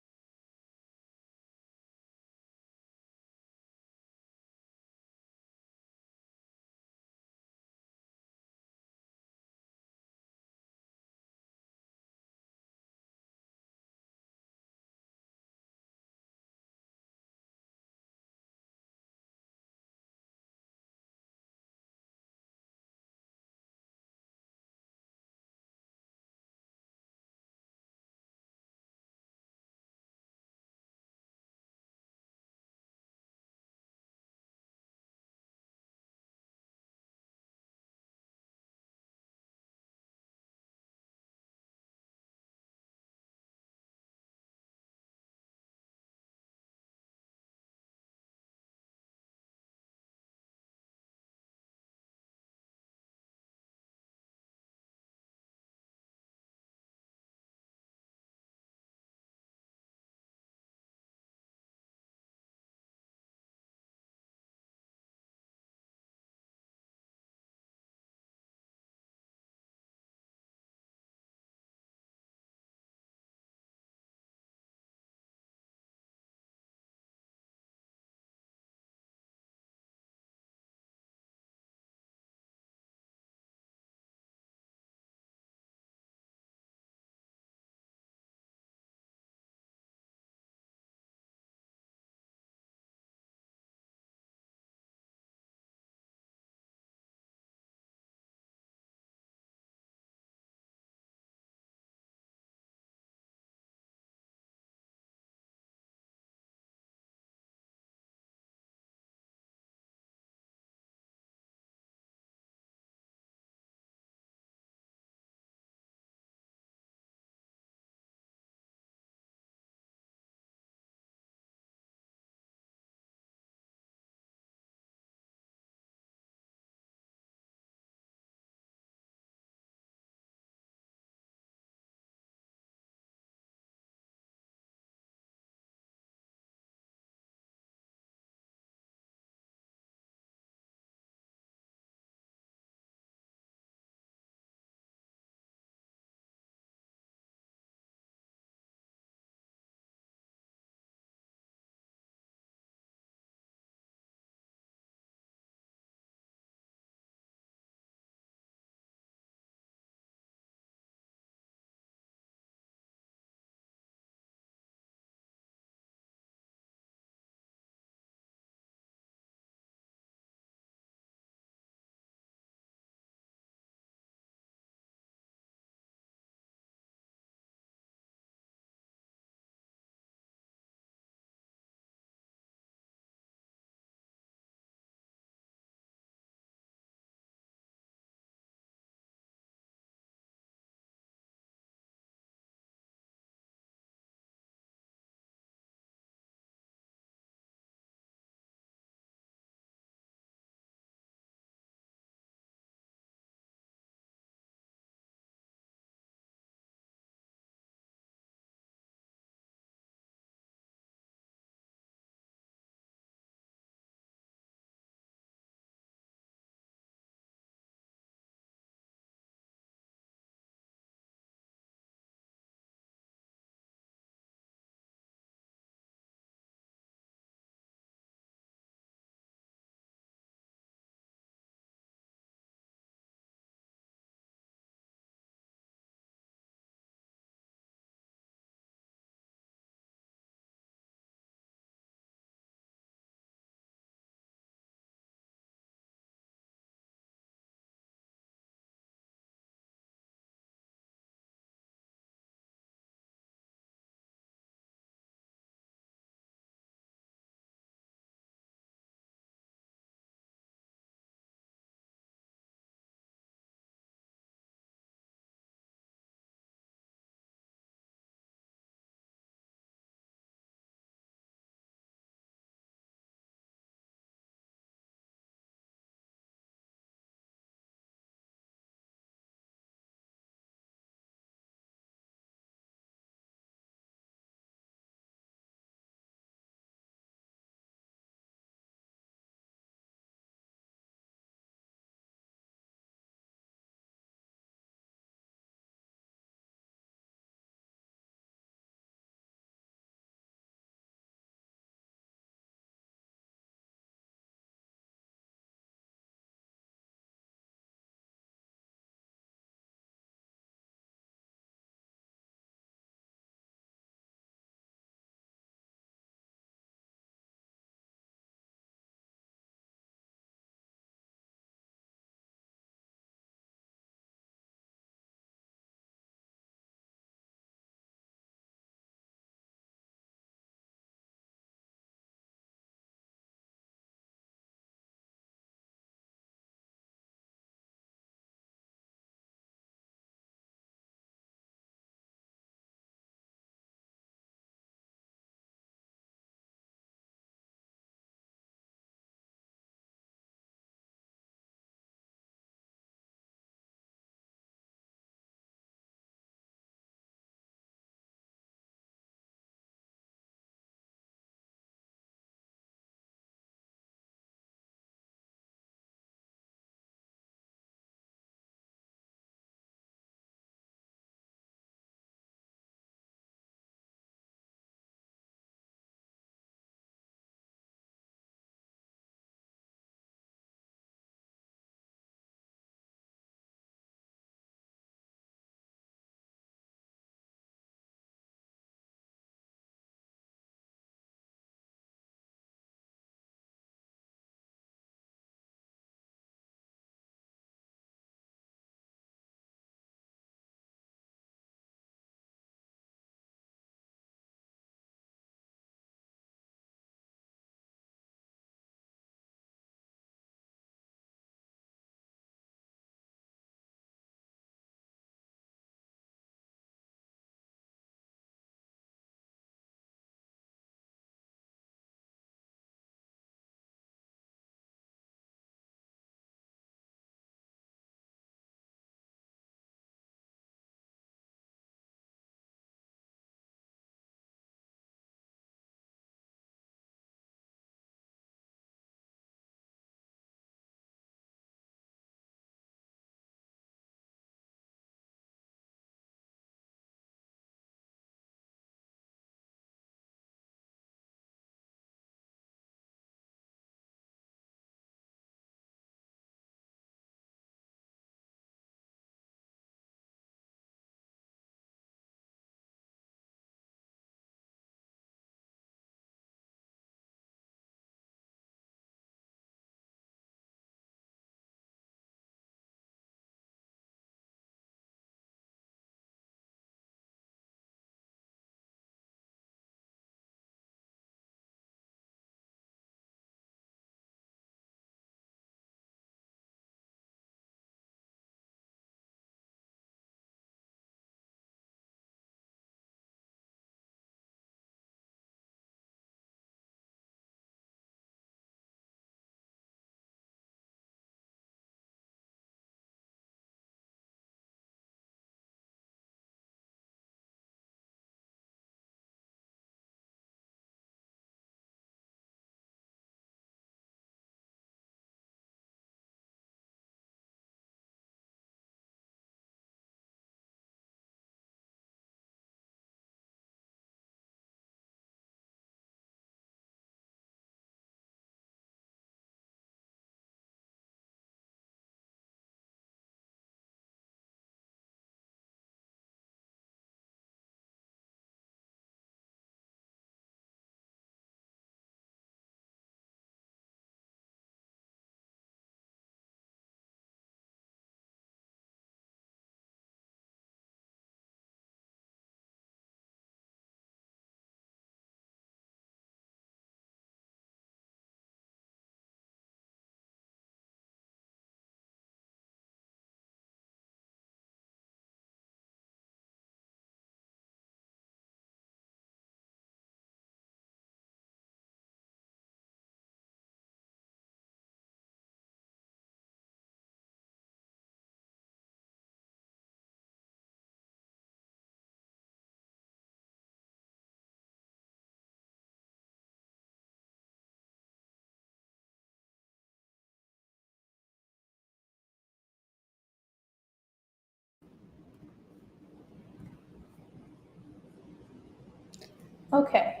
Okay.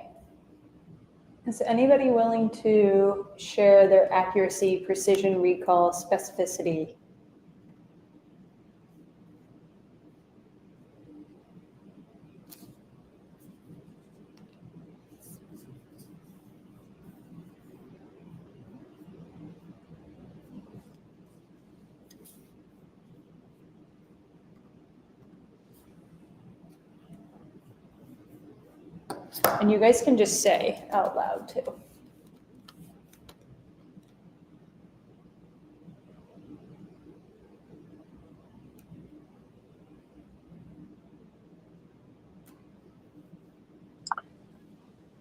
Is anybody willing to share their accuracy, precision, recall, specificity? And you guys can just say out loud too.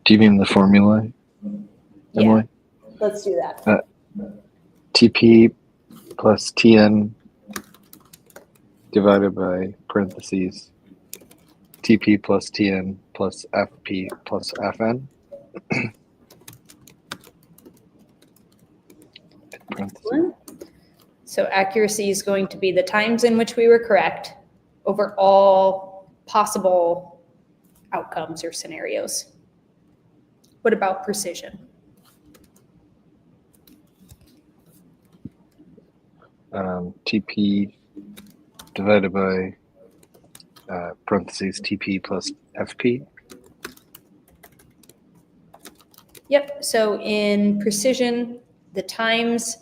Do you mean the formula, Emily? Yeah, let's do that. TP plus TN divided by parentheses TP plus TN plus FP plus FN. Excellent. So accuracy is going to be the times in which we were correct over all possible outcomes or scenarios. What about precision? TP divided by parentheses TP plus FP. Yep, so in precision, the times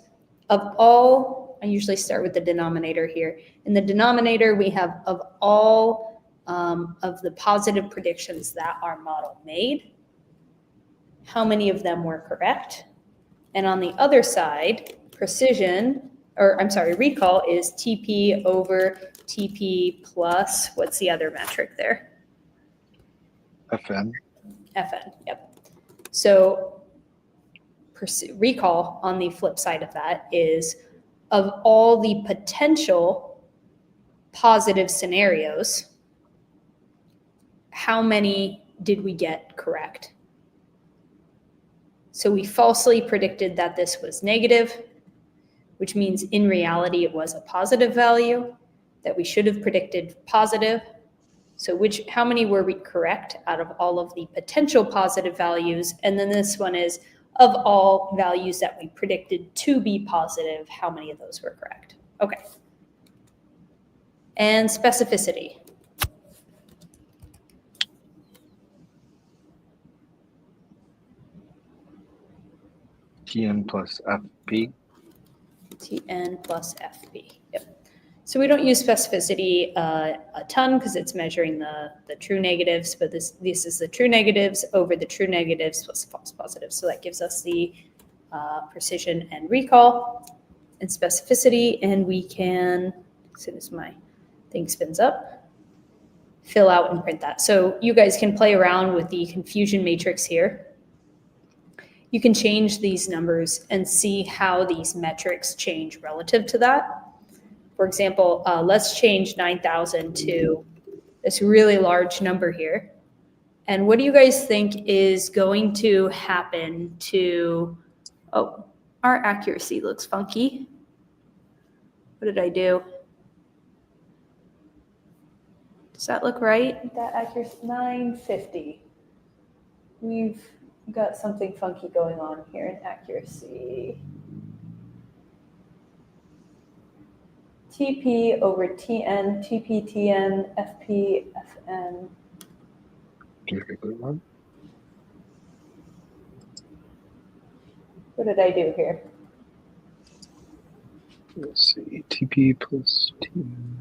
of all, I usually start with the denominator here. In the denominator, we have of all of the positive predictions that our model made, how many of them were correct? And on the other side, precision, or I'm sorry, recall is TP over TP plus, what's the other metric there? FN. FN, yep. So recall on the flip side of that is of all the potential positive scenarios, how many did we get correct? So we falsely predicted that this was negative, which means in reality it was a positive value that we should have predicted positive. So how many were we correct out of all of the potential positive values? And then this one is of all values that we predicted to be positive, how many of those were correct? Okay. And specificity. TN plus FP. TN plus FP. Yep. So we don't use specificity a ton because it's measuring the true negatives, but this is the true negatives over the true negatives plus false positives. So that gives us the precision and recall and specificity, and we can, as soon as my thing spins up, fill out and print that. So you guys can play around with the confusion matrix here. You can change these numbers and see how these metrics change relative to that. For example, let's change 9,000 to this really large number here. And what do you guys think is going to happen to, oh, our accuracy looks funky. What did I do? Does that look right? That accuracy, 950. We've got something funky going on here in accuracy. TP over TN, TP, TN, FP, FN. What did I do here? Let's see, TP plus TN.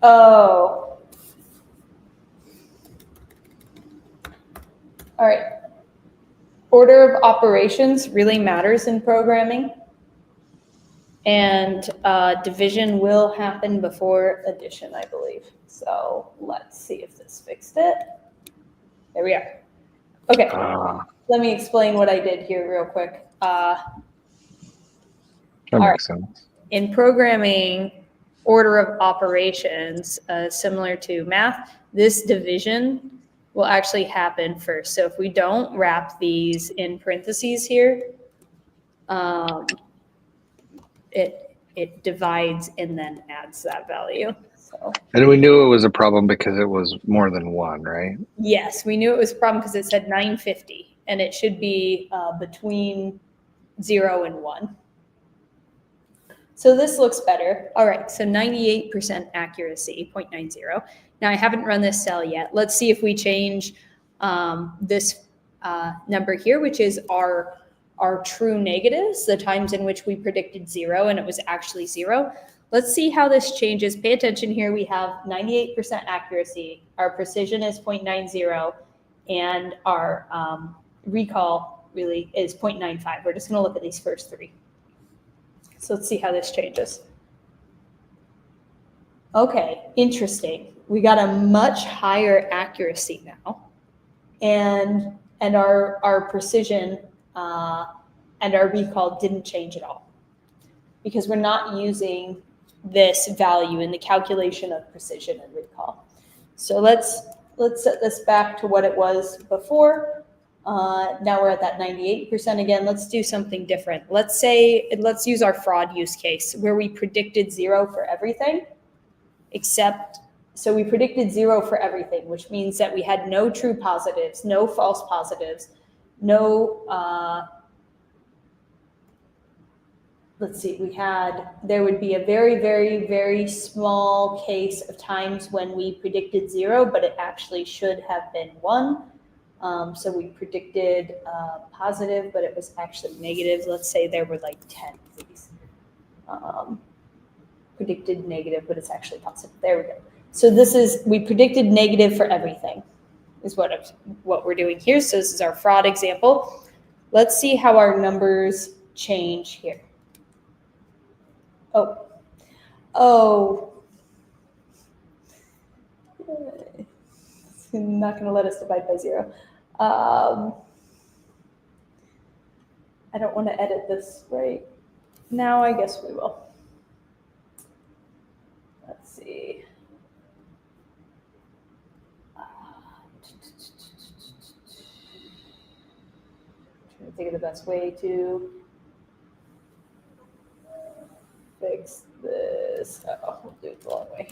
Oh. All right. Order of operations really matters in programming. And division will happen before addition, I believe. So let's see if this fixed it. There we are. Okay. Let me explain what I did here real quick. That makes sense. In programming, order of operations, similar to math, this division will actually happen first. So if we don't wrap these in parentheses here, it divides and then adds that value. So And we knew it was a problem because it was more than one, right? yes, we knew it was a problem because it said 950, and it should be between 0 and 1. So this looks better. All right, so 98% accuracy, 0.90. Now I haven't run this cell yet. Let's see if we change this number here, which is our true negatives, the times in which we predicted 0 and it was actually 0. Let's see how this changes. Pay attention here. We have 98% accuracy. Our precision is 0.90, and our recall really is 0.95. We're just going to look at these first three. So let's see how this changes. Okay, interesting. We got a much higher accuracy now, and our precision and our recall didn't change at all because we're not using this value in the calculation of precision and recall. So let's set this back to what it was before. Now we're at that 98% again. Let's do something different. Let's use our fraud use case where we predicted 0 for everything, so we predicted 0 for everything, which means that we had no true positives, no false positives, there would be a very, very, very small case of times when we predicted 0, but it actually should have been 1. So we predicted positive, but it was actually negative. Let's say there were like 10 of these. Predicted negative, but it's actually positive. There we go. So we predicted negative for everything is what we're doing here. So this is our fraud example. Let's see how our numbers change here. Oh. It's not going to let us divide by 0. I don't want to edit this right now. I guess we will. Let's see. Trying to think of the best way to fix this. We'll do it the long way.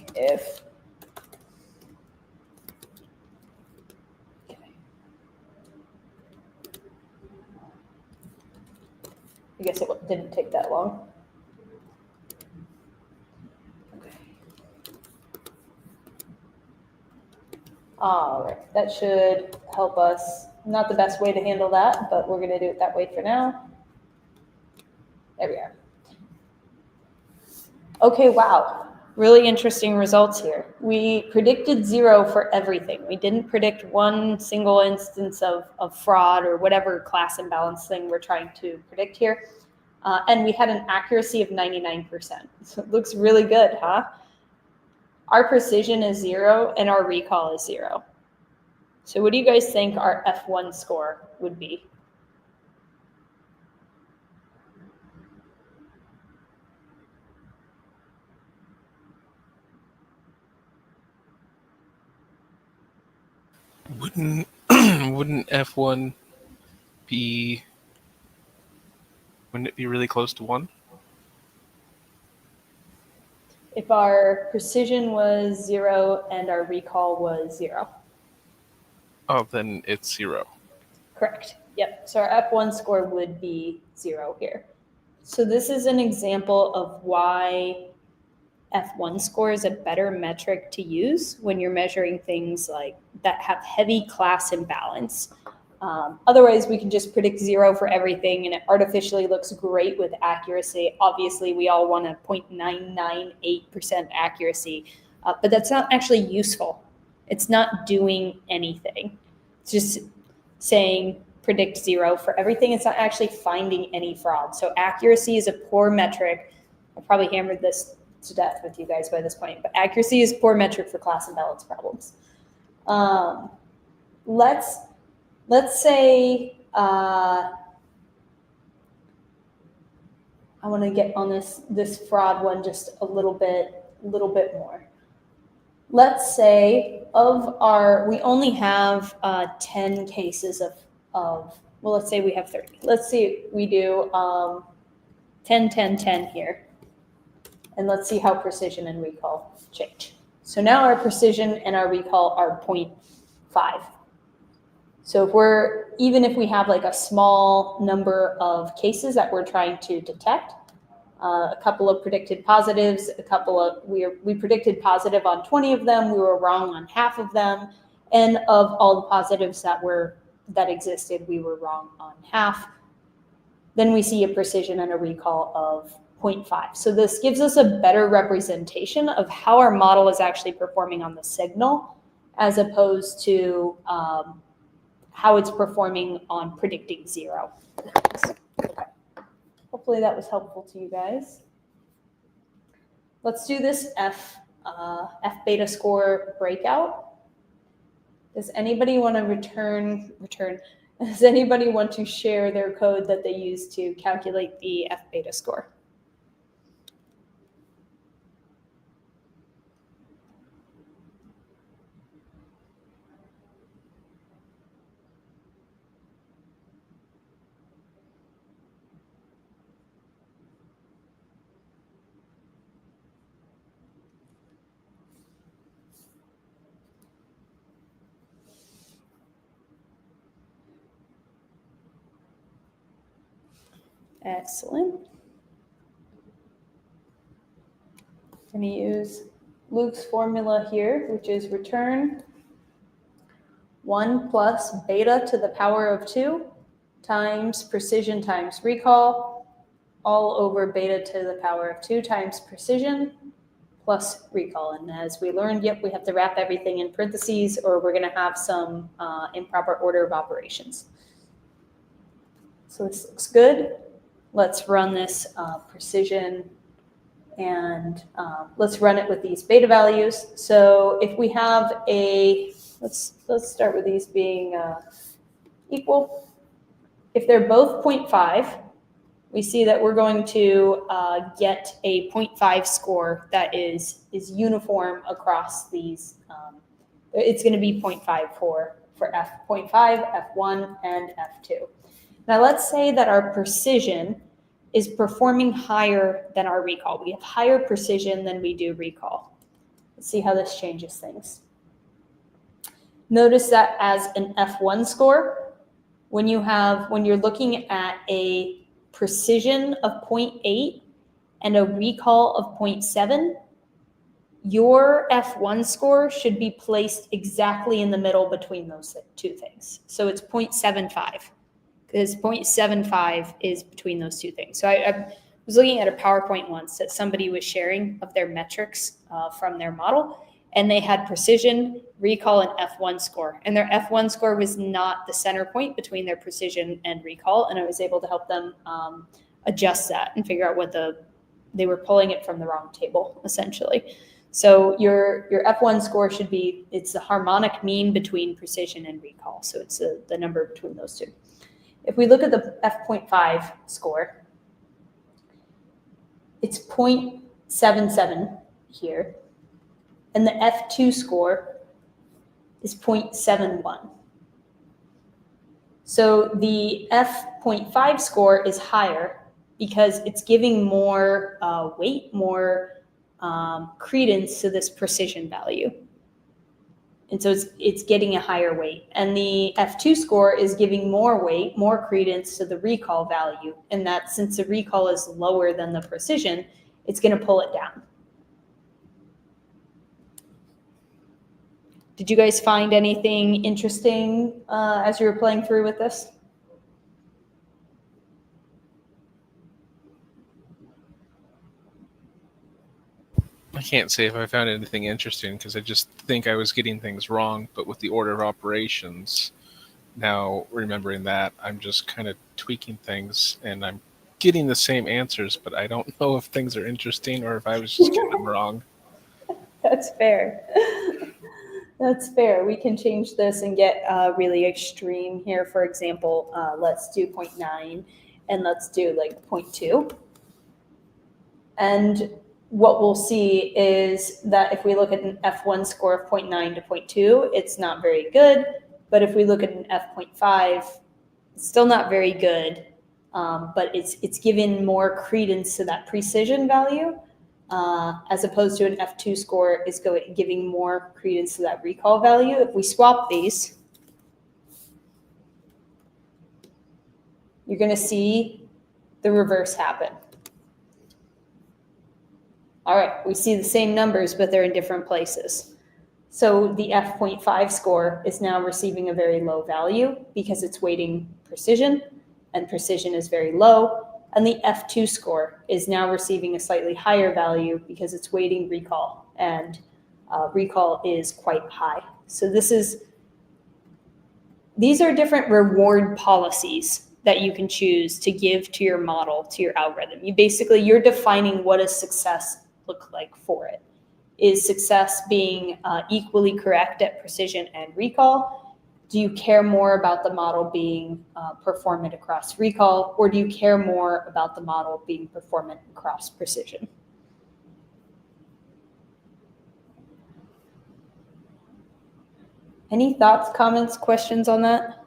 I guess it didn't take that long. Okay. All right, that should help us. Not the best way to handle that, but we're going to do it that way for now. There we are. Okay, wow. Really interesting results here. We predicted 0 for everything. We didn't predict one single instance of fraud or whatever class imbalance thing we're trying to predict here. And we had an accuracy of 99%. So it looks really good, huh? Our precision is 0 and our recall is 0. So what do you guys think our F1 score would be? Wouldn't F1 be? Wouldn't it be really close to 1? If our precision was 0 and our recall was 0. Oh, then it's 0. Correct. Yep. So our F1 score would be 0 here. So this is an example of why F1 score is a better metric to use when you're measuring things like that have heavy class imbalance. Otherwise, we can just predict 0 for everything, and it artificially looks great with accuracy. Obviously, we all want a 0.998% accuracy, but that's not actually useful. It's not doing anything. It's just saying predict 0 for everything. It's not actually finding any fraud. So accuracy is a poor metric. I probably hammered this to death with you guys by this point, but accuracy is a poor metric for class imbalance problems. Let's say I want to get on this fraud one just a little bit more. let's say we only have 10 cases of, well, let's say we have 30. Let's see, we do 10, 10, 10 here. And let's see how precision and recall change. So now our precision and our recall are 0.5. So even if we have like a small number of cases that we're trying to detect, a couple of predicted positives, we predicted positive on 20 of them, we were wrong on half of them, and of all the positives that existed, we were wrong on half. Then we see a precision and a recall of 0.5. So this gives us a better representation of how our model is actually performing on the signal, as opposed to how it's performing on predicting 0. Okay. Hopefully that was helpful to you guys. Let's do this F beta score breakout. Does anybody want to return? Does anybody want to share their code that they use to calculate the F beta score? Excellent. I'm going to use Luke's formula here, which is return 1 plus beta to the power of 2 times precision times recall, all over beta to the power of 2 times precision plus recall. And as we learned, yep, we have to wrap everything in parentheses or we're going to have some improper order of operations. So this looks good. Let's run this precision and let's run it with these beta values. So if we have let's start with these being equal. If they're both 0.5, we see that we're going to get a 0.5 score that is uniform across these. It's going to be 0.5 for F0.5, F1, and F2. Now let's say that our precision is performing higher than our recall. We have higher precision than we do recall. Let's see how this changes things. Notice that as an F1 score, when you're looking at a precision of 0.8 and a recall of 0.7, your F1 score should be placed exactly in the middle between those two things. So it's 0.75. Because 0.75 is between those two things. So I was looking at a PowerPoint once that somebody was sharing of their metrics from their model, and they had precision, recall, and F1 score. And their F1 score was not the center point between their precision and recall, and I was able to help them adjust that and figure out they were pulling it from the wrong table, essentially. So your F1 score should be, it's the harmonic mean between precision and recall. So it's the number between those two. If we look at the F0.5 score, it's 0.77 here, and the F2 score is 0.71. So the F0.5 score is higher because it's giving more weight, more credence to this precision value. And so it's getting a higher weight. And the F2 score is giving more weight, more credence to the recall value. And that since the recall is lower than the precision, it's going to pull it down. Did you guys find anything interesting as you were playing through with this? I can't say if I found anything interesting because I just think I was getting things wrong, but with the order of operations, now remembering that, I'm just kind of tweaking things and I'm getting the same answers, but I don't know if things are interesting or if I was just getting them wrong. That's fair. That's fair. We can change this and get really extreme here. For example, let's do 0.9 and let's do like 0.2. And what we'll see is that if we look at an F1 score of 0.9 to 0.2, it's not very good. But if we look at an F.5, it's still not very good, but it's given more credence to that precision value, as opposed to an F2 score is giving more credence to that recall value. If we swap these, you're going to see the reverse happen. All right, we see the same numbers, but they're in different places. So the F.5 score is now receiving a very low value because it's weighting precision, and precision is very low. And the F2 score is now receiving a slightly higher value because it's weighting recall, and recall is quite high. So these are different reward policies that you can choose to give to your model, to your algorithm. You're defining what does success look like for it. Is success being equally correct at precision and recall? Do you care more about the model being performant across recall, or do you care more about the model being performant across precision? Any thoughts, comments, questions on that?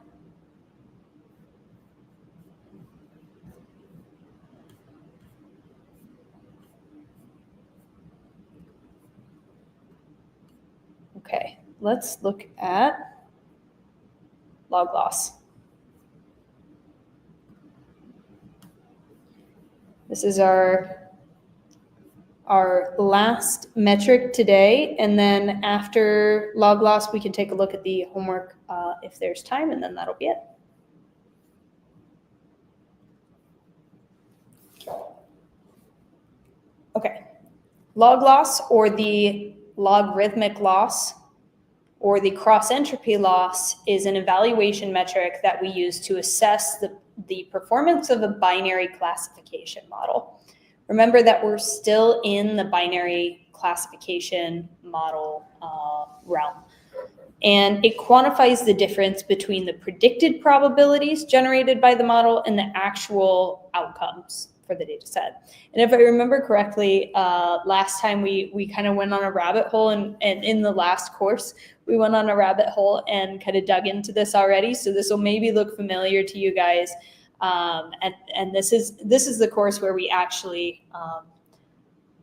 Okay, let's look at log loss. This is our last metric today, and then after log loss, we can take a look at the homework if there's time, and then that'll be it. Okay, log loss, or the logarithmic loss, or the cross entropy loss, is an evaluation metric that we use to assess the performance of a binary classification model. Remember that we're still in the binary classification model realm. And it quantifies the difference between the predicted probabilities generated by the model and the actual outcomes for the data set. And if I remember correctly, last time we kind of went on a rabbit hole, and in the last course, we went on a rabbit hole and kind of dug into this already. So this will maybe look familiar to you guys. And this is the course where we actually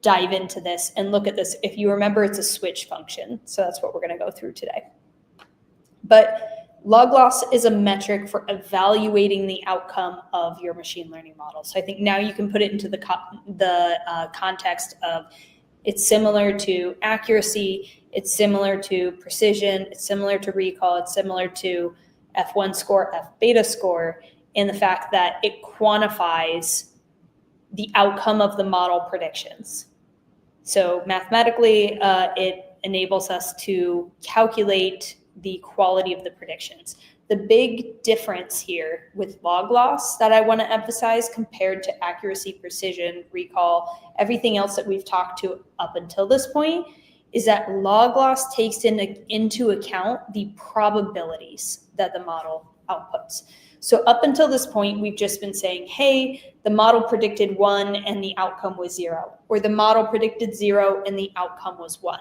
dive into this and look at this. If you remember, it's a switch function. So that's what we're going to go through today. But log loss is a metric for evaluating the outcome of your machine learning model. So I think now you can put it into the context of it's similar to accuracy, it's similar to precision, it's similar to recall, it's similar to F1 score, F beta score, in the fact that it quantifies the outcome of the model predictions. So mathematically, it enables us to calculate the quality of the predictions. The big difference here with log loss that I want to emphasize compared to accuracy, precision, recall, everything else that we've talked to up until this point, is that log loss takes into account the probabilities that the model outputs. So up until this point, we've just been saying, hey, the model predicted 1 and the outcome was 0, or the model predicted 0 and the outcome was 1.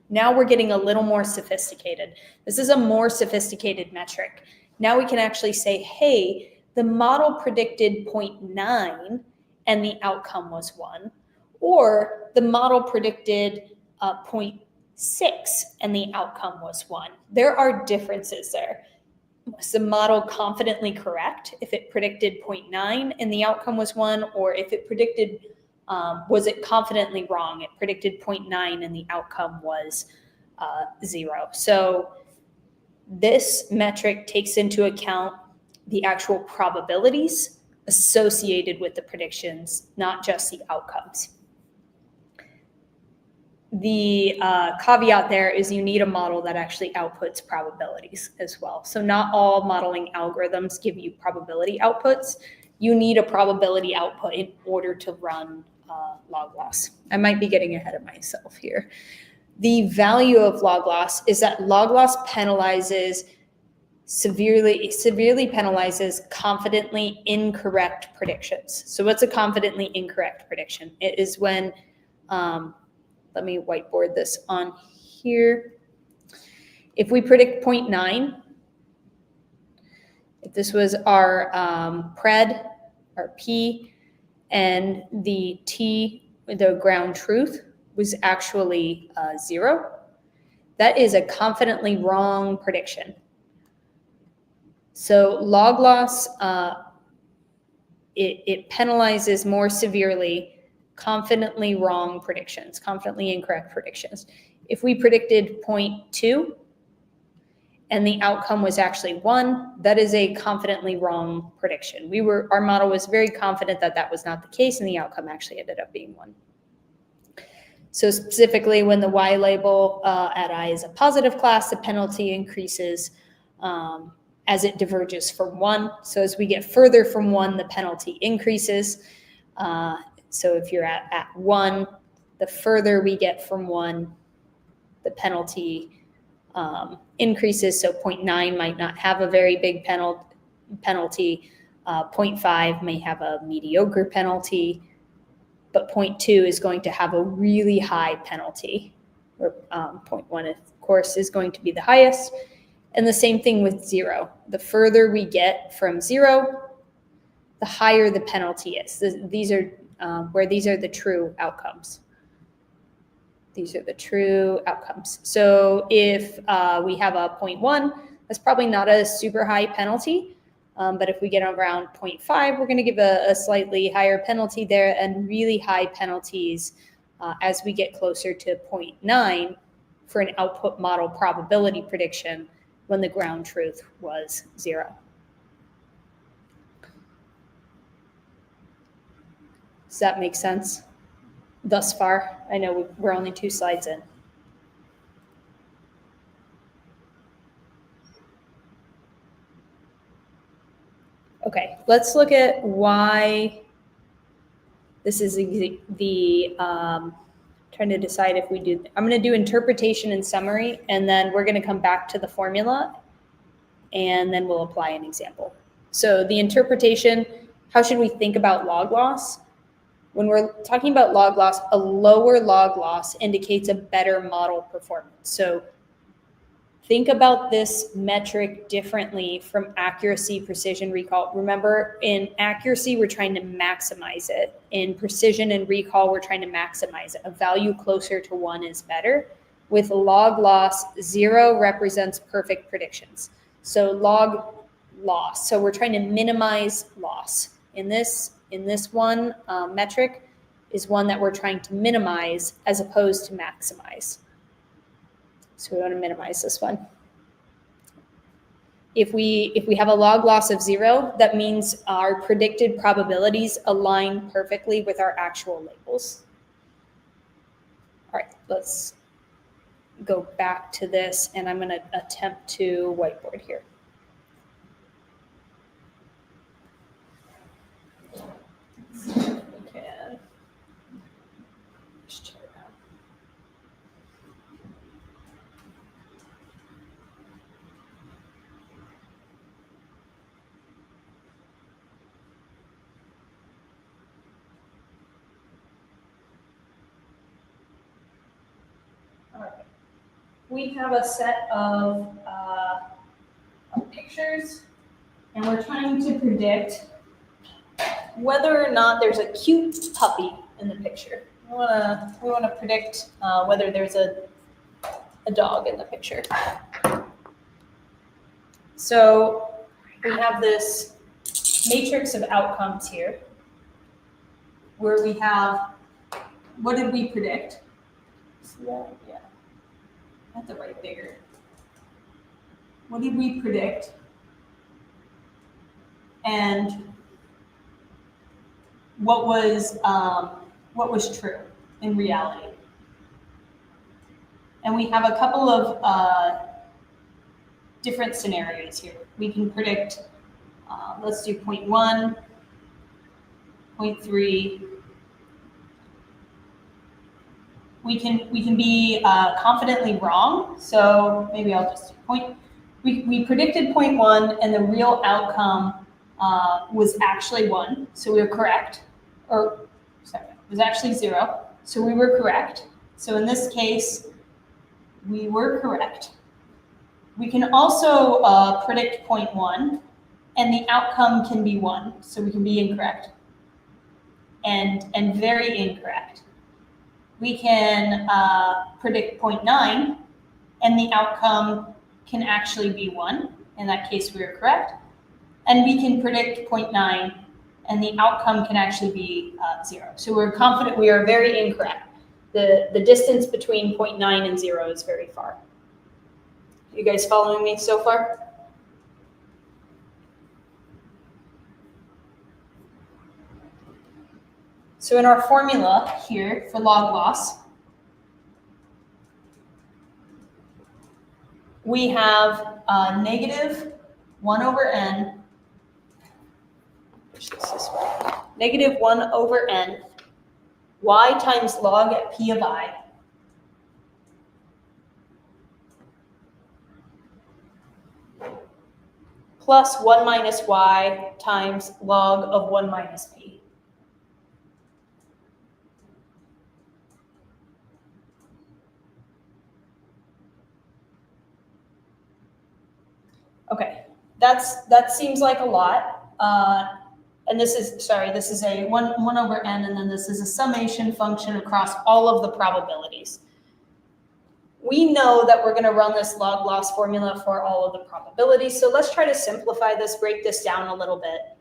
Now we're getting a little more sophisticated. This is a more sophisticated metric. Now we can actually say, hey, the model predicted 0.9 and the outcome was 1, or the model predicted 0.6 and the outcome was 1. There are differences there. Was the model confidently correct if it predicted 0.9 and the outcome was 1, or if it predicted, was it confidently wrong? It predicted 0.9 and the outcome was 0. So this metric takes into account the actual probabilities associated with the predictions, not just the outcomes. The caveat there is you need a model that actually outputs probabilities as well. So not all modeling algorithms give you probability outputs. You need a probability output in order to run log loss. I might be getting ahead of myself here. The value of log loss is that log loss penalizes severely penalizes confidently incorrect predictions. So what's a confidently incorrect prediction? It is when, let me whiteboard this on here. If we predict 0.9, if this was our pred, our P, and the T, the ground truth, was actually 0, that is a confidently wrong prediction. So log loss, it penalizes more severely confidently wrong predictions, confidently incorrect predictions. If we predicted 0.2 and the outcome was actually 1, that is a confidently wrong prediction. Our model was very confident that that was not the case, and the outcome actually ended up being 1. So specifically, when the Y label at I is a positive class, the penalty increases as it diverges from 1. So as we get further from 1, the penalty increases. So if you're at 1, the further we get from 1, the penalty increases. So 0.9 might not have a very big penalty. 0.5 may have a mediocre penalty, but 0.2 is going to have a really high penalty. Or 0.1, of course, is going to be the highest. And the same thing with 0. The further we get from 0, the higher the penalty is. These are the true outcomes. These are the true outcomes. So if we have a 0.1, that's probably not a super high penalty. But if we get around 0.5, we're going to give a slightly higher penalty there, and really high penalties as we get closer to 0.9 for an output model probability prediction when the ground truth was 0. Does that make sense thus far? I know we're only 2 slides in. Okay, let's look at why this is the trying to decide if we do, I'm going to do interpretation and summary, and then we're going to come back to the formula, and then we'll apply an example. So the interpretation, how should we think about log loss? When we're talking about log loss, a lower log loss indicates a better model performance. So think about this metric differently from accuracy, precision, recall. Remember, in accuracy, we're trying to maximize it. In precision and recall, we're trying to maximize it. A value closer to 1 is better. With log loss, 0 represents perfect predictions. So log loss. So we're trying to minimize loss. In this one metric is one that we're trying to minimize as opposed to maximize. So we want to minimize this one. If we have a log loss of 0, that means our predicted probabilities align perfectly with our actual labels. All right, let's go back to this, and I'm going to attempt to whiteboard here. Okay. Just check it out. All right. We have a set of pictures, and we're trying to predict whether or not there's a cute puppy in the picture. We want to predict whether there's a dog in the picture. So we have this matrix of outcomes here, where we have, what did we predict? See that? Yeah. I have to write bigger. What did we predict? And what was true in reality? And we have a couple of different scenarios here. We can predict, let's do 0.1, 0.3. We can be confidently wrong. So maybe I'll just do point. we predicted 0.1 and the real outcome was actually 1, so we were correct. Or, sorry, it was actually 0, so we were correct. So in this case, we were correct. We can also predict 0.1 and the outcome can be 1, so we can be incorrect and very incorrect. We can predict 0.9 and the outcome can actually be 1. In that case, we are correct. And we can predict 0.9 and the outcome can actually be 0. So we're confident we are very incorrect. The distance between 0.9 and 0 is very far. You guys following me so far? So in our formula here for log loss, we have negative 1 over n, push this way, negative 1 over n, y times log at p of I, plus 1 minus y times log of 1 minus p. Okay, that seems like a lot. And this is a 1 over n, and then this is a summation function across all of the probabilities. We know that we're going to run this log loss formula for all of the probabilities. So let's try to simplify this, break this down a little bit.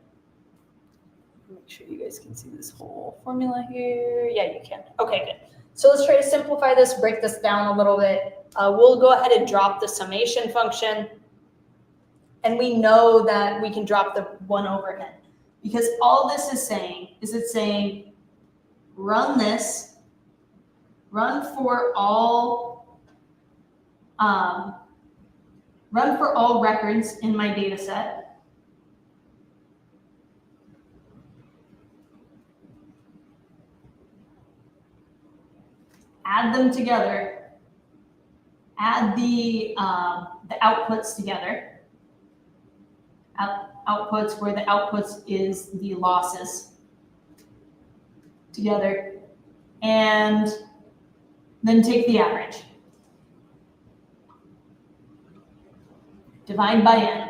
Make sure you guys can see this whole formula here. Yeah, you can. Okay, good. So let's try to simplify this, break this down a little bit. We'll go ahead and drop the summation function. And we know that we can drop the 1 over n. Because all this is saying is it's saying run this, run for all records in my data set. Add them together, add the outputs together. Outputs where the outputs is the losses together, and then take the average. Divide by n.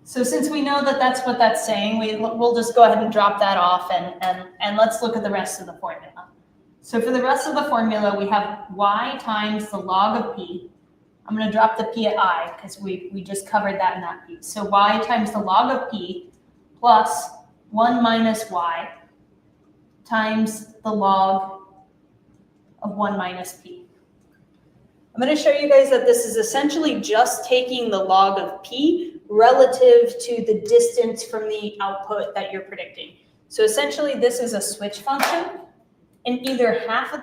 So since we know that that's what that's saying, we'll just go ahead and drop that off and let's look at the rest of the formula. So for the rest of the formula, we have y times the log of p. I'm going to drop the p at I because we just covered that in that p. So y times the log of p plus 1 minus y times the log of 1 minus p. I'm going to show you guys that this is essentially just taking the log of p relative to the distance from the output that you're predicting. So essentially this is a switch function, and either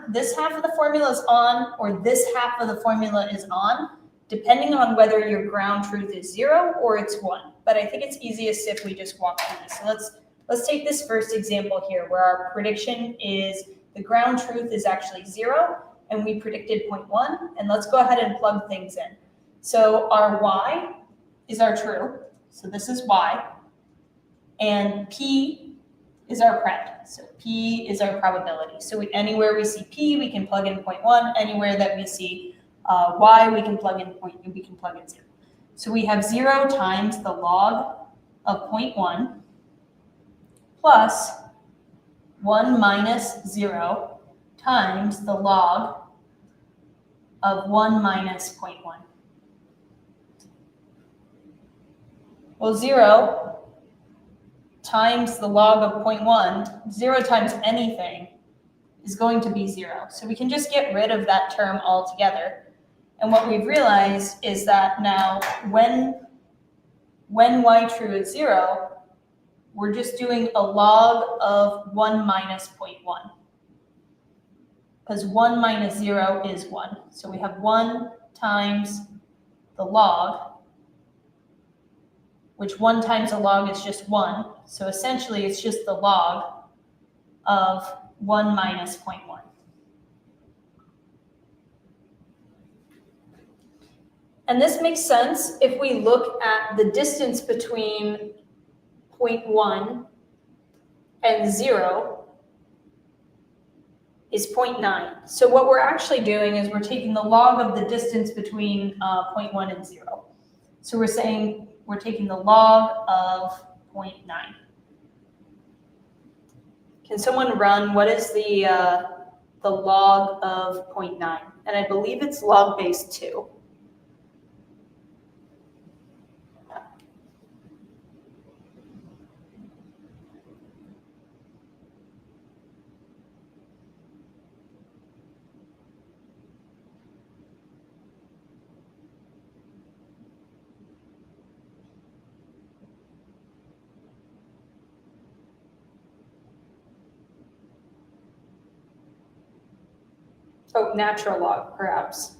this half of the formula is on or this half of the formula is on, depending on whether your ground truth is 0 or it's 1. But I think it's easiest if we just walk through this. So let's take this first example here where our prediction is the ground truth is actually 0 and we predicted 0.1, and let's go ahead and plug things in. So our y is our true, so this is y, and p is our pred. So p is our probability. So anywhere we see p, we can plug in 0.1. Anywhere that we see y, we can plug in 0. So we have 0 times the log of 0.1 plus 1 minus 0 times the log of 1 minus 0.1. Well, 0 times the log of 0.1, 0 times anything is going to be 0. So we can just get rid of that term altogether. And what we've realized is that now when y true is 0, we're just doing a log of 1 minus 0.1. Because 1 minus 0 is 1. So we have 1 times the log, which 1 times a log is just 1. So essentially, it's just the log of 1 minus 0.1. And this makes sense if we look at the distance between 0.1 and 0 is 0.9. So what we're actually doing is we're taking the log of the distance between 0.1 and 0. So we're saying we're taking the log of 0.9. Can someone run, what is the log of 0.9? And I believe it's log base 2. Oh, natural log, perhaps.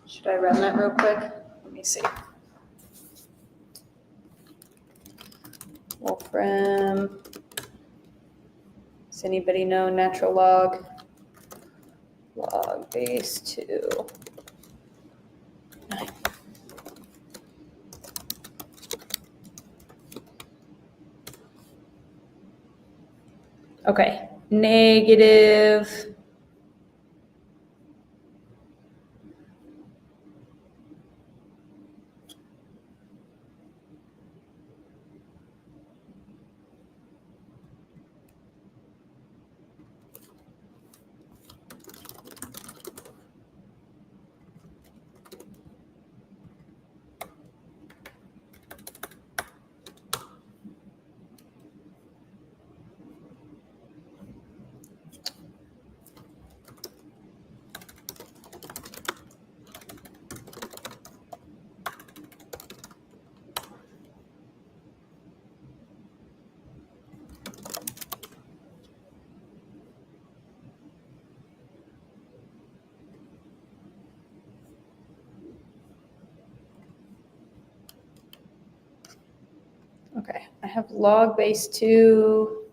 Should I run that real quick? Let me see. Wolfram. Does anybody know natural log? Log base 2. 9. Okay, negative. Okay, I have log base 2.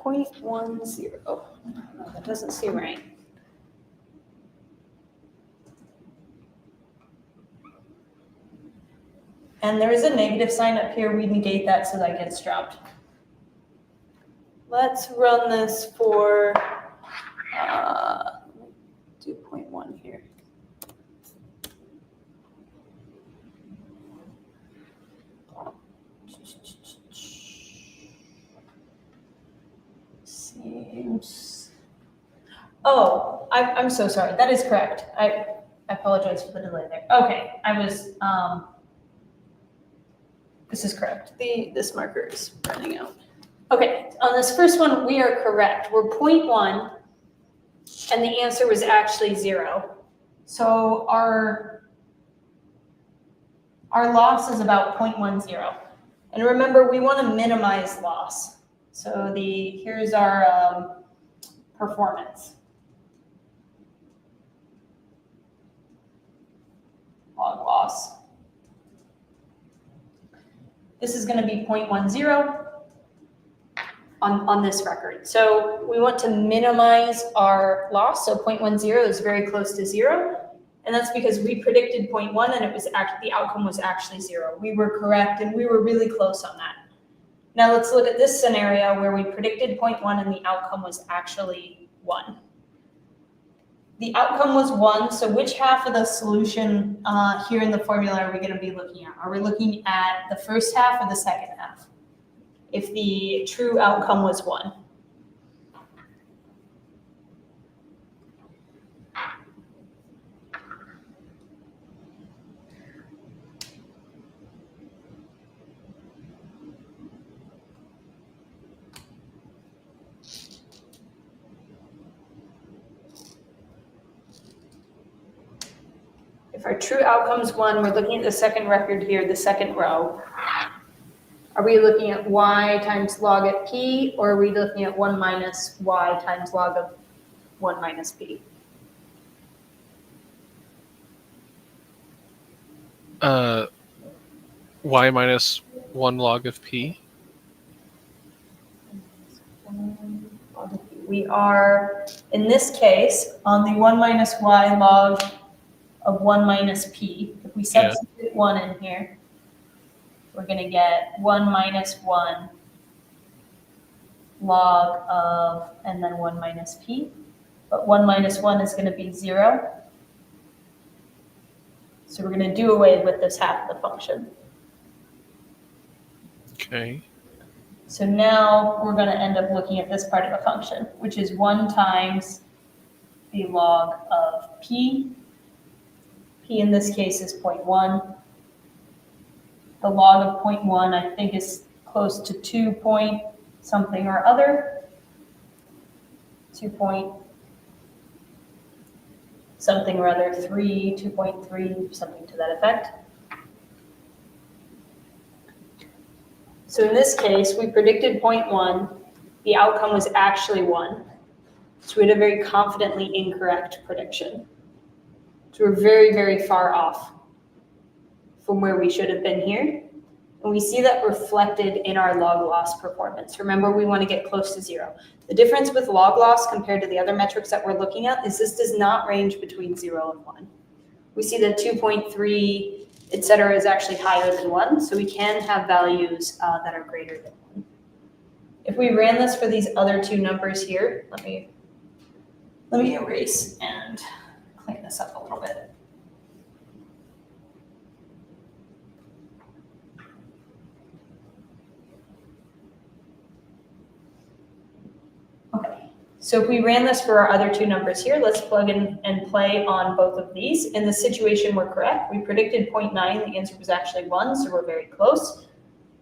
.10. No, that doesn't seem right. And there is a negative sign up here. We negate that so that gets dropped. Let's run this for, do 0.1 here. Seems. Oh, I'm so sorry. That is correct. I apologize for the delay there. Okay, this is correct. This marker is running out. Okay, on this first one, we are correct. We're 0.1, and the answer was actually 0. So our loss is about 0.10. And remember, we want to minimize loss. So here's our performance. Log loss. This is going to be 0.10 on this record. So we want to minimize our loss. So 0.10 is very close to 0. And that's because we predicted 0.1 and it was the outcome was actually 0. We were correct and we were really close on that. Now let's look at this scenario where we predicted 0.1 and the outcome was actually 1. The outcome was 1, so which half of the solution here in the formula are we going to be looking at? Are we looking at the first half or the second half? If the true outcome was 1. If our true outcome is 1, we're looking at the second record here, the second row. Are we looking at y times log at p, or are we looking at 1 minus y times log of 1 minus p? Y minus 1 log of p. We are, in this case, on the 1 minus y log of 1 minus p. If we substitute 1 in here, we're going to get 1 minus 1 log of, and then 1 minus p. But 1 minus 1 is going to be 0. So we're going to do away with this half of the function. Okay. So now we're going to end up looking at this part of the function, which is 1 times the log of p. P in this case is 0.1. The log of 0.1 I think is close to 2 point something or other. 2 point something or other, 3, 2.3, something to that effect. So in this case, we predicted 0.1. The outcome was actually 1. So we had a very confidently incorrect prediction. So we're very, very far off from where we should have been here. And we see that reflected in our log loss performance. Remember, we want to get close to 0. The difference with log loss compared to the other metrics that we're looking at is this does not range between 0 and 1. We see that 2.3, et cetera, is actually higher than 1, so we can have values that are greater than 1. If we ran this for these other two numbers here, let me erase and clean this up a little bit. Okay, so if we ran this for our other two numbers here, let's plug in and play on both of these. In this situation, we're correct. We predicted 0.9, the answer was actually 1, so we're very close.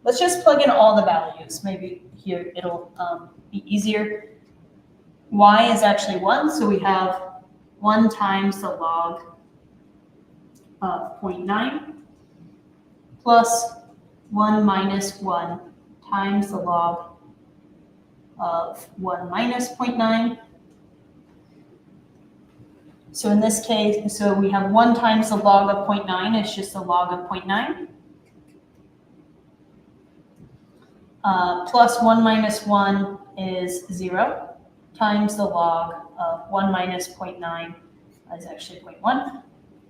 Let's just plug in all the values. Maybe here it'll be easier. Y is actually 1, so we have 1 times the log of 0.9 plus 1 minus 1 times the log of 1 minus 0.9. So in this case, so we have 1 times the log of 0.9, it's just the log of 0.9. Plus 1 minus 1 is 0 times the log of 1 minus 0.9 is actually 0.1.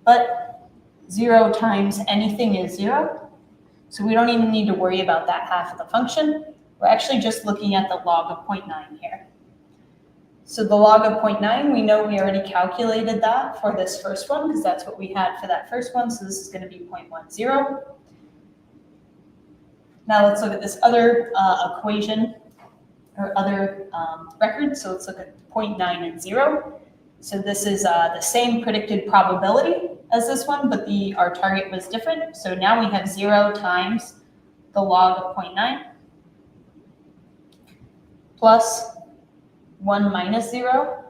But 0 times anything is 0. So we don't even need to worry about that half of the function. We're actually just looking at the log of 0.9 here. So the log of 0.9, we know we already calculated that for this first one because that's what we had for that first one. So this is going to be 0.10. Now let's look at this other equation or other record. So let's look at 0.9 and 0. So this is the same predicted probability as this one, but our target was different. So now we have 0 times the log of 0.9 plus 1 minus 0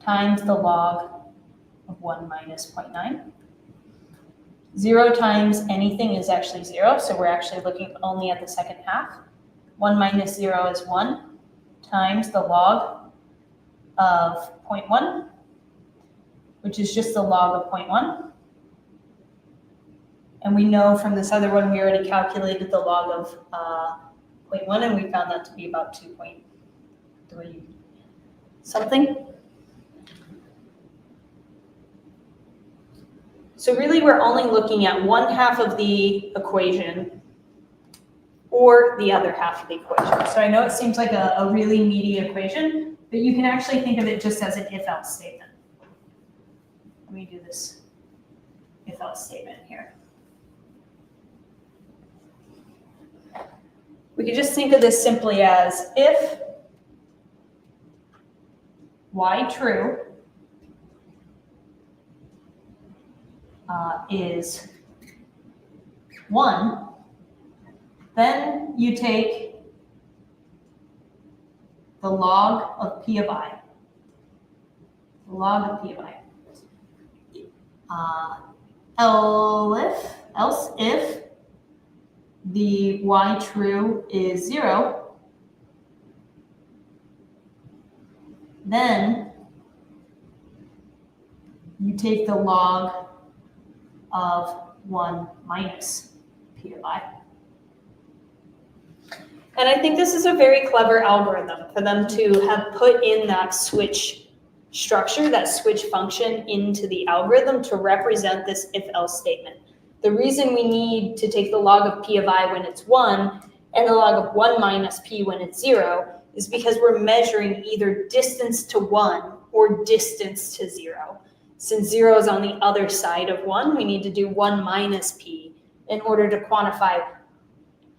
times the log of 1 minus 0.9. 0 times anything is actually 0, so we're actually looking only at the second half. 1 minus 0 is 1 times the log of 0.1, which is just the log of 0.1. And we know from this other one, we already calculated the log of 0.1, and we found that to be about 2.3 something. So really, we're only looking at one half of the equation or the other half of the equation. So I know it seems like a really meaty equation, but you can actually think of it just as an if-else statement. Let me do this if-else statement here. We could just think of this simply as if y true is 1, then you take the log of p of I. The log of p of I. Else if the y true is 0, then you take the log of 1 minus p of I. And I think this is a very clever algorithm for them to have put in that switch structure, that switch function into the algorithm to represent this if-else statement. The reason we need to take the log of p of I when it's 1 and the log of 1 minus p when it's 0 is because we're measuring either distance to 1 or distance to 0. Since 0 is on the other side of 1, we need to do 1 minus p in order to quantify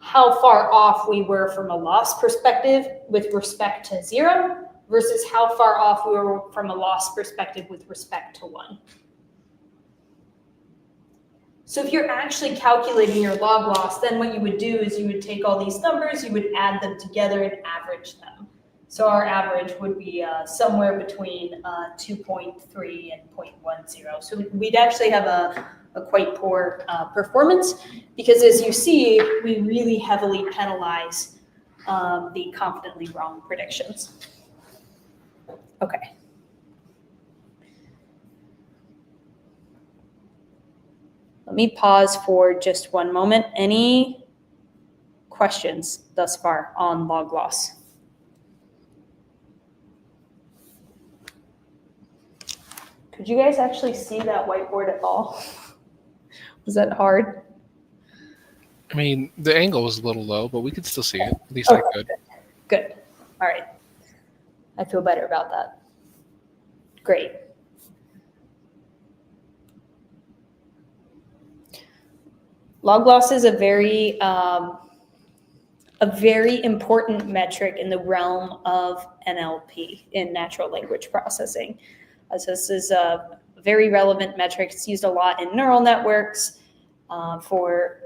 how far off we were from a loss perspective with respect to 0 versus how far off we were from a loss perspective with respect to 1. So if you're actually calculating your log loss, then what you would do is you would take all these numbers, you would add them together and average them. So our average would be somewhere between 2.3 and 0.10. So we'd actually have a quite poor performance because, as you see, we really heavily penalize the confidently wrong predictions. Okay. Let me pause for just one moment. Any questions thus far on log loss? Could you guys actually see that whiteboard at all? Was that hard? I mean, the angle was a little low, but we could still see it. At least I could. Good. All right. I feel better about that. Great. Log loss is a very important metric in the realm of NLP, in natural language processing. So this is a very relevant metric. It's used a lot in neural networks for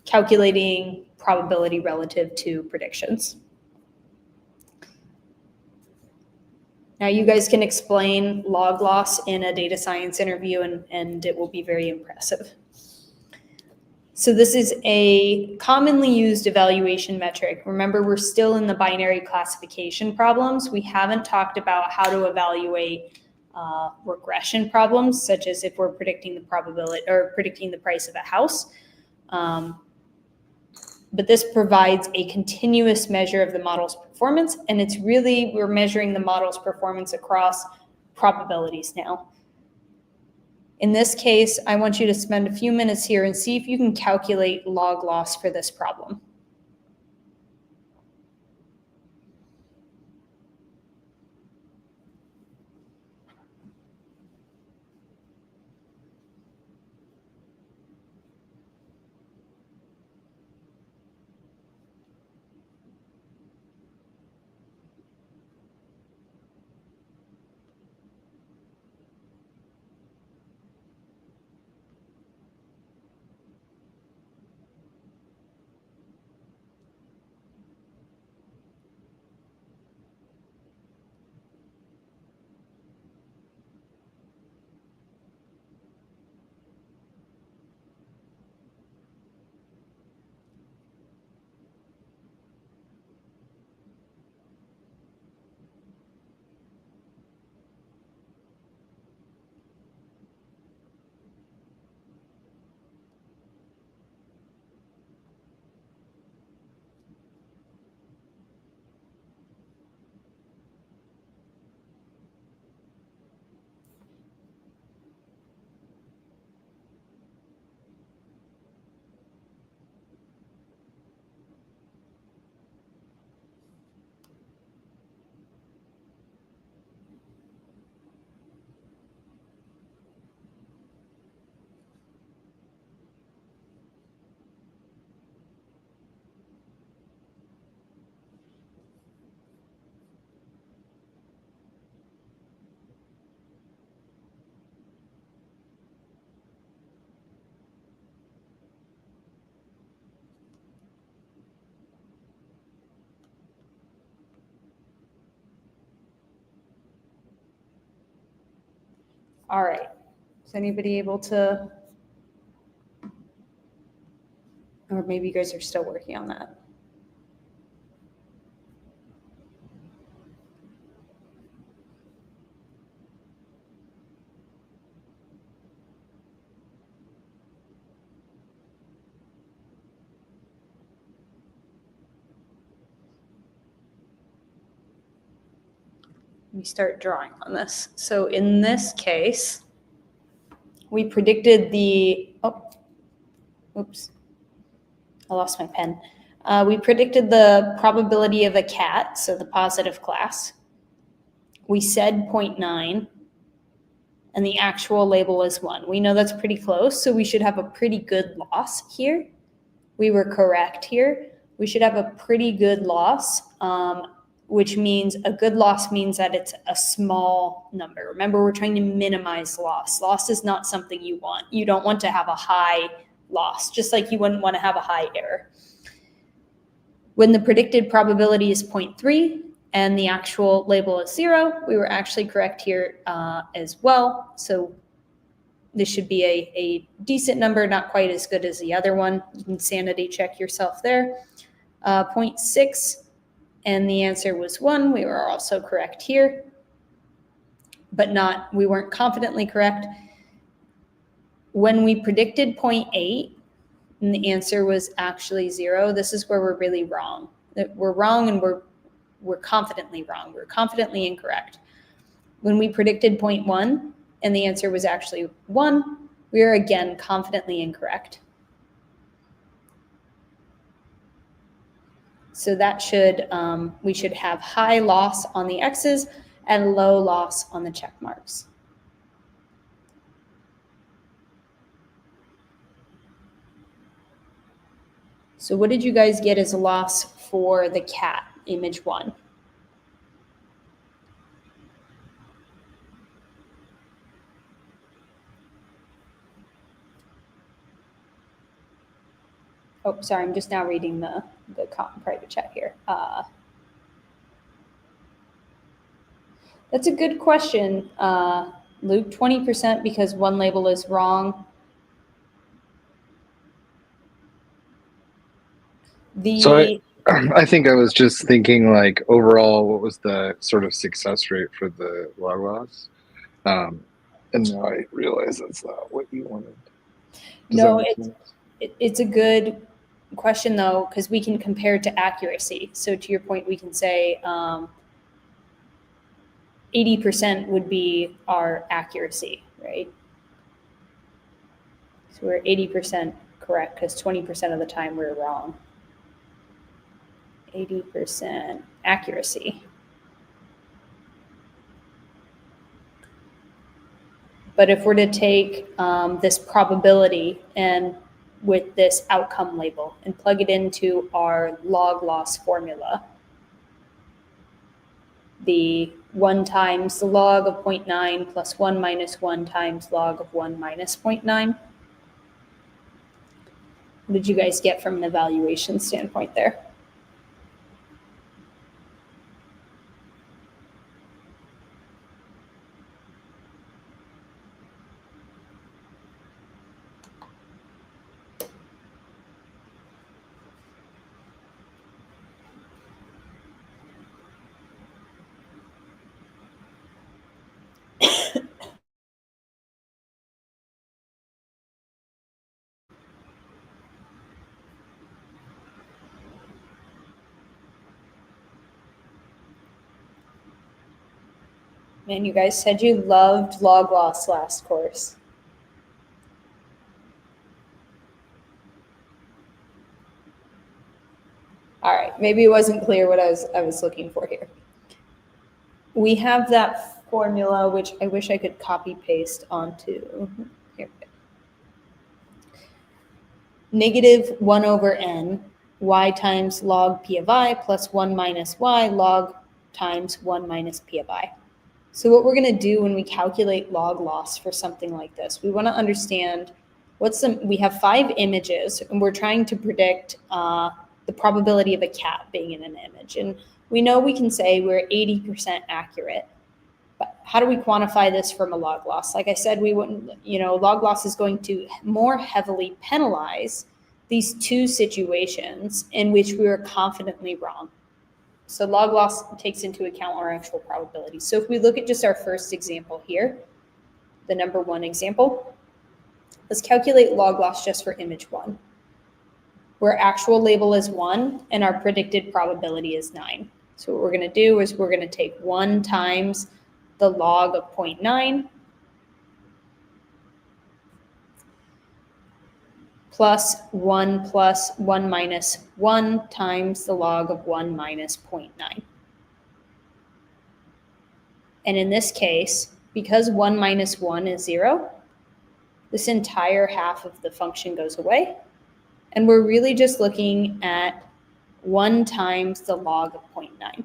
calculating probability relative to predictions. Now you guys can explain log loss in a data science interview and it will be very impressive. So this is a commonly used evaluation metric. Remember, we're still in the binary classification problems. We haven't talked about how to evaluate regression problems, such as if we're predicting the probability or predicting the price of a house. But this provides a continuous measure of the model's performance, and it's really, we're measuring the model's performance across probabilities now. In this case, I want you to spend a few minutes here and see if you can calculate log loss for this problem. All right. Is anybody able to, or maybe you guys are still working on that? Let me start drawing on this. So in this case, we predicted oops, I lost my pen. We predicted the probability of a cat, so the positive class. We said 0.9, and the actual label is 1. We know that's pretty close, so we should have a pretty good loss here. We were correct here. We should have a pretty good loss, which means a good loss means that it's a small number. Remember, we're trying to minimize loss. Loss is not something you want. You don't want to have a high loss, just like you wouldn't want to have a high error. When the predicted probability is 0.3 and the actual label is 0, we were actually correct here as well. So this should be a decent number, not quite as good as the other one. You can sanity check yourself there. 0.6, and the answer was 1. We were also correct here, but we weren't confidently correct. When we predicted 0.8, and the answer was actually 0, this is where we're really wrong. We're wrong, and we're confidently wrong. We're confidently incorrect. When we predicted 0.1, and the answer was actually 1, we are again confidently incorrect. So that we should have high loss on the X's and low loss on the check marks. So what did you guys get as a loss for the cat, image 1? Oh, sorry, I'm just now reading the private chat here. That's a good question, Luke. 20% because one label is wrong. I think I was just thinking, like, overall, what was the sort of success rate for the log loss? And now I realize that's not what you wanted. No, it's a good question, though, because we can compare to accuracy. So to your point, we can say 80% would be our accuracy, right? So we're 80% correct because 20% of the time we're wrong. 80% accuracy. But if we're to take this probability and with this outcome label and plug it into our log loss formula, the 1 times the log of 0.9 plus 1 minus 1 times log of 1 minus 0.9. What did you guys get from an evaluation standpoint there? Man, you guys said you loved log loss last course. All right, maybe it wasn't clear what I was looking for here. We have that formula, which I wish I could copy paste onto here. Negative 1 over n, y times log p of I plus 1 minus y log times 1 minus p of I. So what we're going to do when we calculate log loss for something like this, we want to understand we have 5 images, and we're trying to predict the probability of a cat being in an image. And we know we can say we're 80% accurate. But how do we quantify this from a log loss? Like I said, we wouldn't, log loss is going to more heavily penalize these two situations in which we were confidently wrong. So log loss takes into account our actual probability. So if we look at just our first example here, the number one example, let's calculate log loss just for image 1, where actual label is 1 and our predicted probability is 9. So what we're going to do is we're going to take 1 times the log of 0.9 plus 1 minus 1 times the log of 1 minus 0.9. And in this case, because 1 minus 1 is 0, this entire half of the function goes away. And we're really just looking at 1 times the log of 0.9.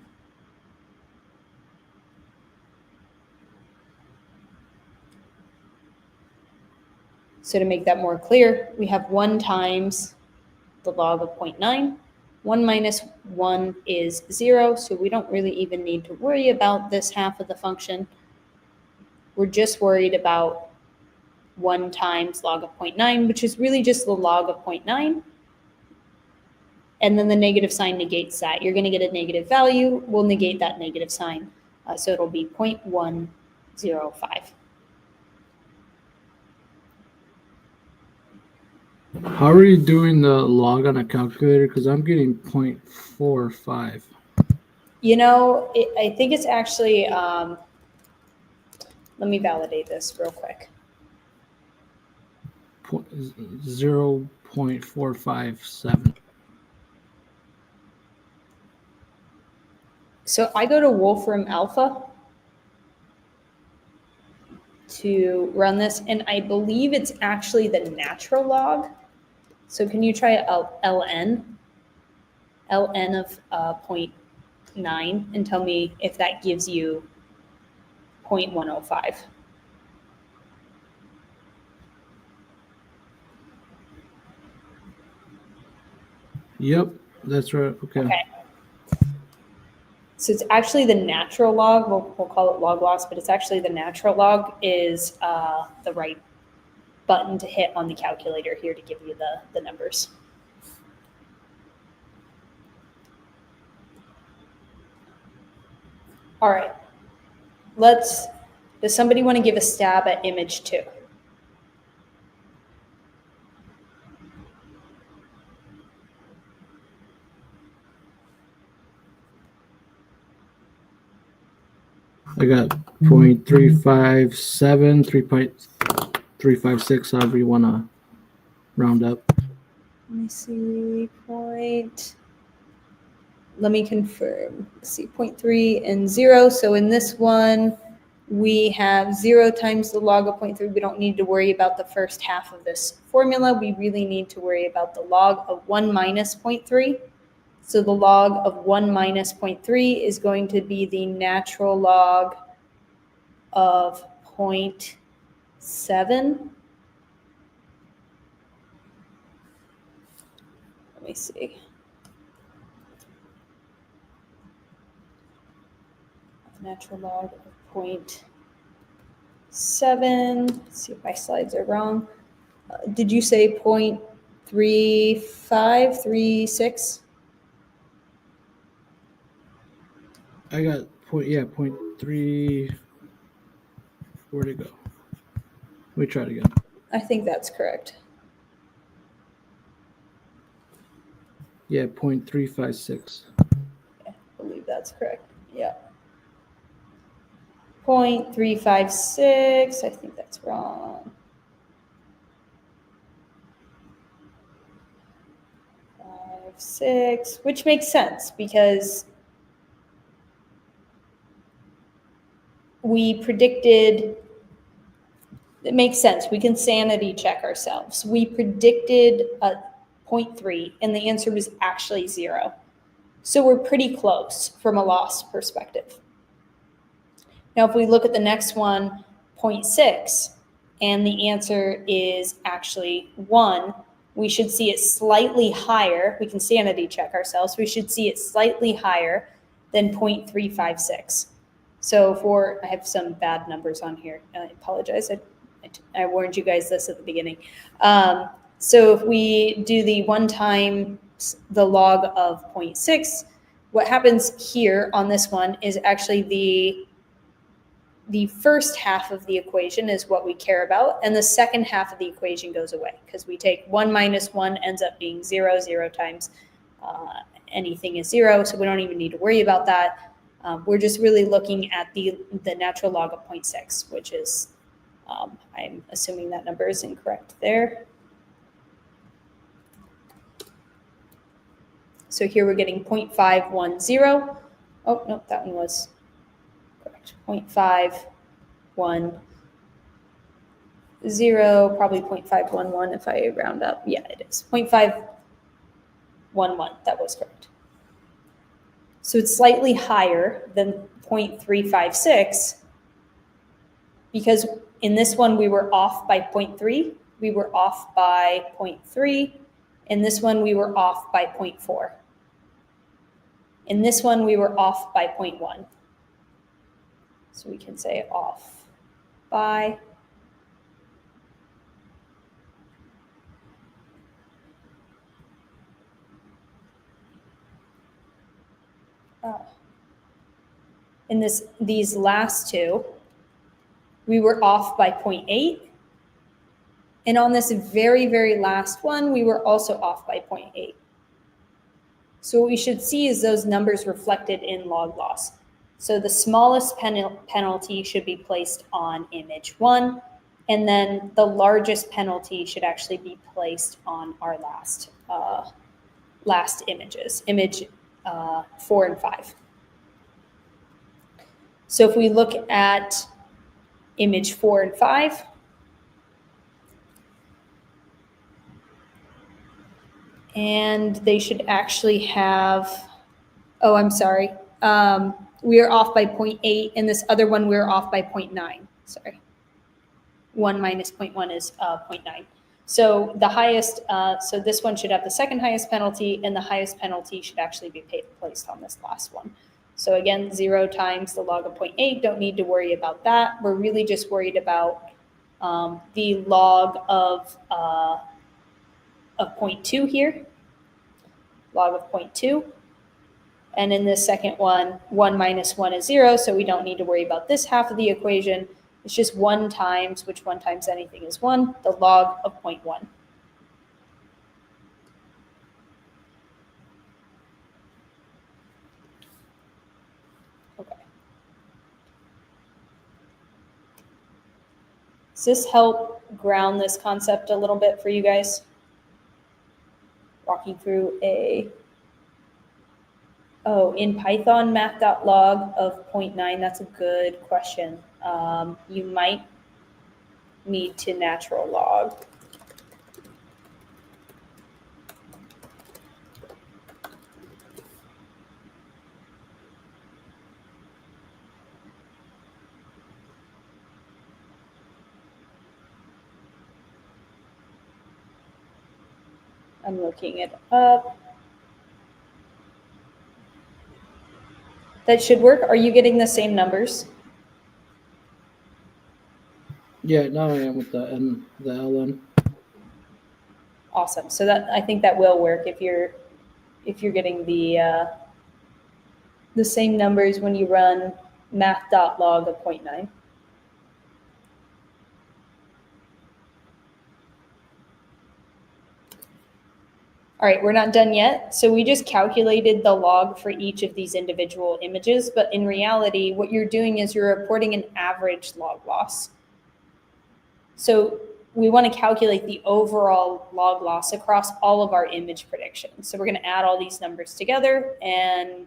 So to make that more clear, we have 1 times the log of 0.9. 1 minus 1 is 0, so we don't really even need to worry about this half of the function. We're just worried about 1 times log of 0.9, which is really just the log of 0.9. And then the negative sign negates that. You're going to get a negative value. We'll negate that negative sign. So it'll be 0.105. How are you doing the log on a calculator? Because I'm getting 0.45. I think it's actually, let me validate this real quick. 0.457. So I go to Wolfram Alpha to run this, and I believe it's actually the natural log. So can you try ln of 0.9 and tell me if that gives you 0.105? Yep, that's right. Okay. So it's actually the natural log. We'll call it log loss, but it's actually the natural log is the right button to hit on the calculator here to give you the numbers. All right. Does somebody want to give a stab at image 2? I got 0.357, 3.356, however you want to round up. Let me see, let me confirm. Let's see, 0.3 and 0. So in this one, we have 0 times the log of 0.3. We don't need to worry about the first half of this formula. We really need to worry about the log of 1 minus 0.3. So the log of 1 minus 0.3 is going to be the natural log of 0.7. Let me see. Natural log of 0.7. Let's see if my slides are wrong. Did you say 0.3536? I got 0.3. Where'd it go? Let me try it again. I think that's correct. Yeah, 0.356. I believe that's correct. Yeah. 0.356. I think that's wrong. 5.6, which makes sense because we predicted. It makes sense. We can sanity check ourselves. We predicted a 0.3 and the answer was actually 0. So we're pretty close from a loss perspective. Now, if we look at the next one, 0.6, and the answer is actually 1, we should see it slightly higher. We can sanity check ourselves. We should see it slightly higher than 0.356. So I have some bad numbers on here. I apologize. I warned you guys this at the beginning. So if we do the 1 times the log of 0.6, what happens here on this one is actually the first half of the equation is what we care about, and the second half of the equation goes away because we take 1 minus 1 ends up being 0, 0 times anything is 0, so we don't even need to worry about that. We're just really looking at the natural log of 0.6, which is, I'm assuming that number is incorrect there. So here we're getting 0.510. Oh, no, that one was correct. 0.510, probably 0.511 if I round up. Yeah, it is. 0.511, that was correct. So it's slightly higher than 0.356 because in this one we were off by 0.3, we were off by 0.3. In this one we were off by 0.4. In this one we were off by 0.1. So we can say off by. In these last two, we were off by 0.8. And on this very, very last one, we were also off by 0.8. So what we should see is those numbers reflected in log loss. So the smallest penalty should be placed on image 1, and then the largest penalty should actually be placed on our last images, image 4 and 5. So if we look at image 4 and 5, and they should actually have, oh, I'm sorry. We are off by 0.8, and this other one we're off by 0.9. Sorry. 1 minus 0.1 is 0.9. So the highest, so this one should have the second highest penalty, and the highest penalty should actually be placed on this last one. So again, 0 times the log of 0.8, don't need to worry about that. We're really just worried about the log of 0.2 here, log of 0.2. And in this second one, 1 minus 1 is 0, so we don't need to worry about this half of the equation. It's just 1 times, which 1 times anything is 1, the log of 0.1. Okay. Does this help ground this concept a little bit for you guys? Walking through in Python, math.log of 0.9, that's a good question. You might need to natural log. I'm looking it up. That should work. Are you getting the same numbers? Yeah, now I am with the ln. Awesome. So that, I think that will work if you're getting the same numbers when you run math.log of 0.9. All right, we're not done yet. So we just calculated the log for each of these individual images, but in reality, what you're doing is you're reporting an average log loss. So we want to calculate the overall log loss across all of our image predictions. So we're going to add all these numbers together, and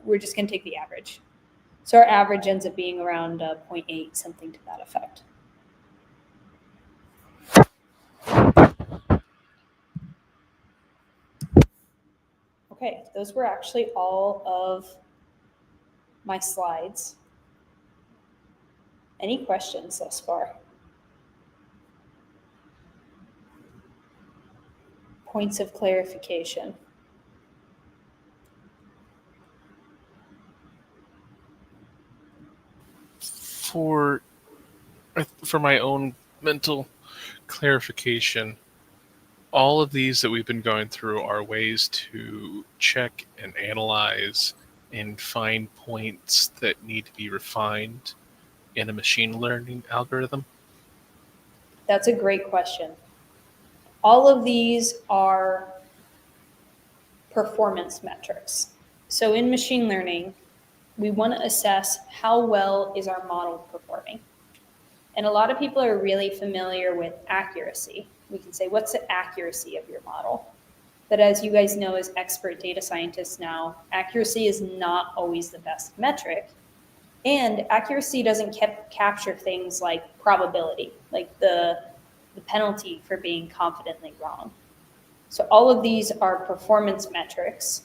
we're just going to take the average. So our average ends up being around 0.8, something to that effect. Okay, those were actually all of my slides. Any questions thus far? Points of clarification? For my own mental clarification, all of these that we've been going through are ways to check and analyze and find points that need to be refined in a machine learning algorithm. That's a great question. All of these are performance metrics. So in machine learning, we want to assess how well is our model performing. And a lot of people are really familiar with accuracy. We can say, what's the accuracy of your model? But as you guys know, as expert data scientists now, accuracy is not always the best metric. And accuracy doesn't capture things like probability, like the penalty for being confidently wrong. So all of these are performance metrics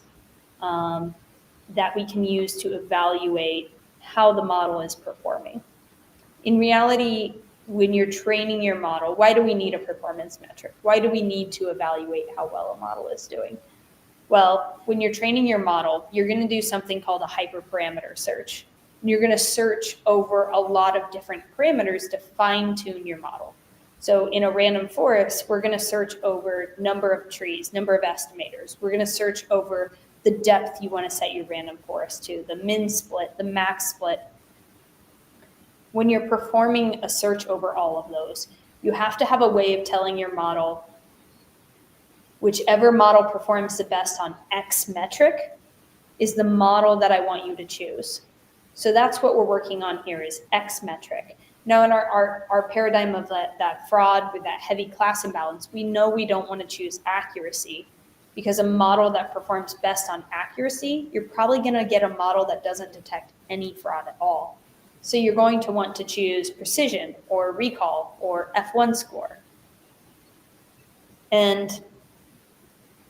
that we can use to evaluate how the model is performing. In reality, when you're training your model, why do we need a performance metric? Why do we need to evaluate how well a model is doing? Well, when you're training your model, you're going to do something called a hyperparameter search. And you're going to search over a lot of different parameters to fine-tune your model. So in a random forest, we're going to search over number of trees, number of estimators. We're going to search over the depth you want to set your random forest to, the min split, the max split. When you're performing a search over all of those, you have to have a way of telling your model, whichever model performs the best on X metric is the model that I want you to choose. So that's what we're working on here is X metric. Now in our paradigm of that fraud with that heavy class imbalance, we know we don't want to choose accuracy because a model that performs best on accuracy, you're probably going to get a model that doesn't detect any fraud at all. So you're going to want to choose precision or recall or F1 score. And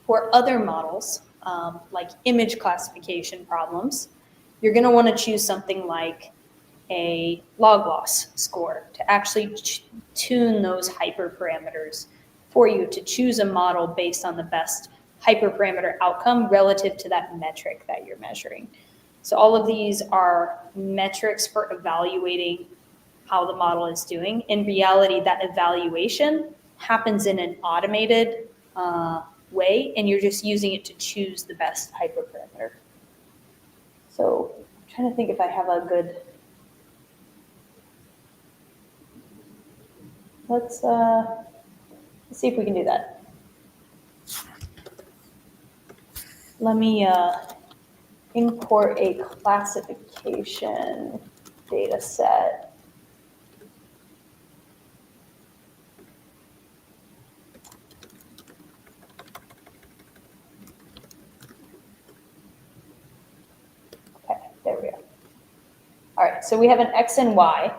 for other models, like image classification problems, you're going to want to choose something like a log loss score to actually tune those hyperparameters for you to choose a model based on the best hyperparameter outcome relative to that metric that you're measuring. So all of these are metrics for evaluating how the model is doing. In reality, that evaluation happens in an automated way, and you're just using it to choose the best hyperparameter. So I'm trying to think if I have a good, let's see if we can do that. Let me import a classification data set. Okay, there we go. All right, so we have an X and Y.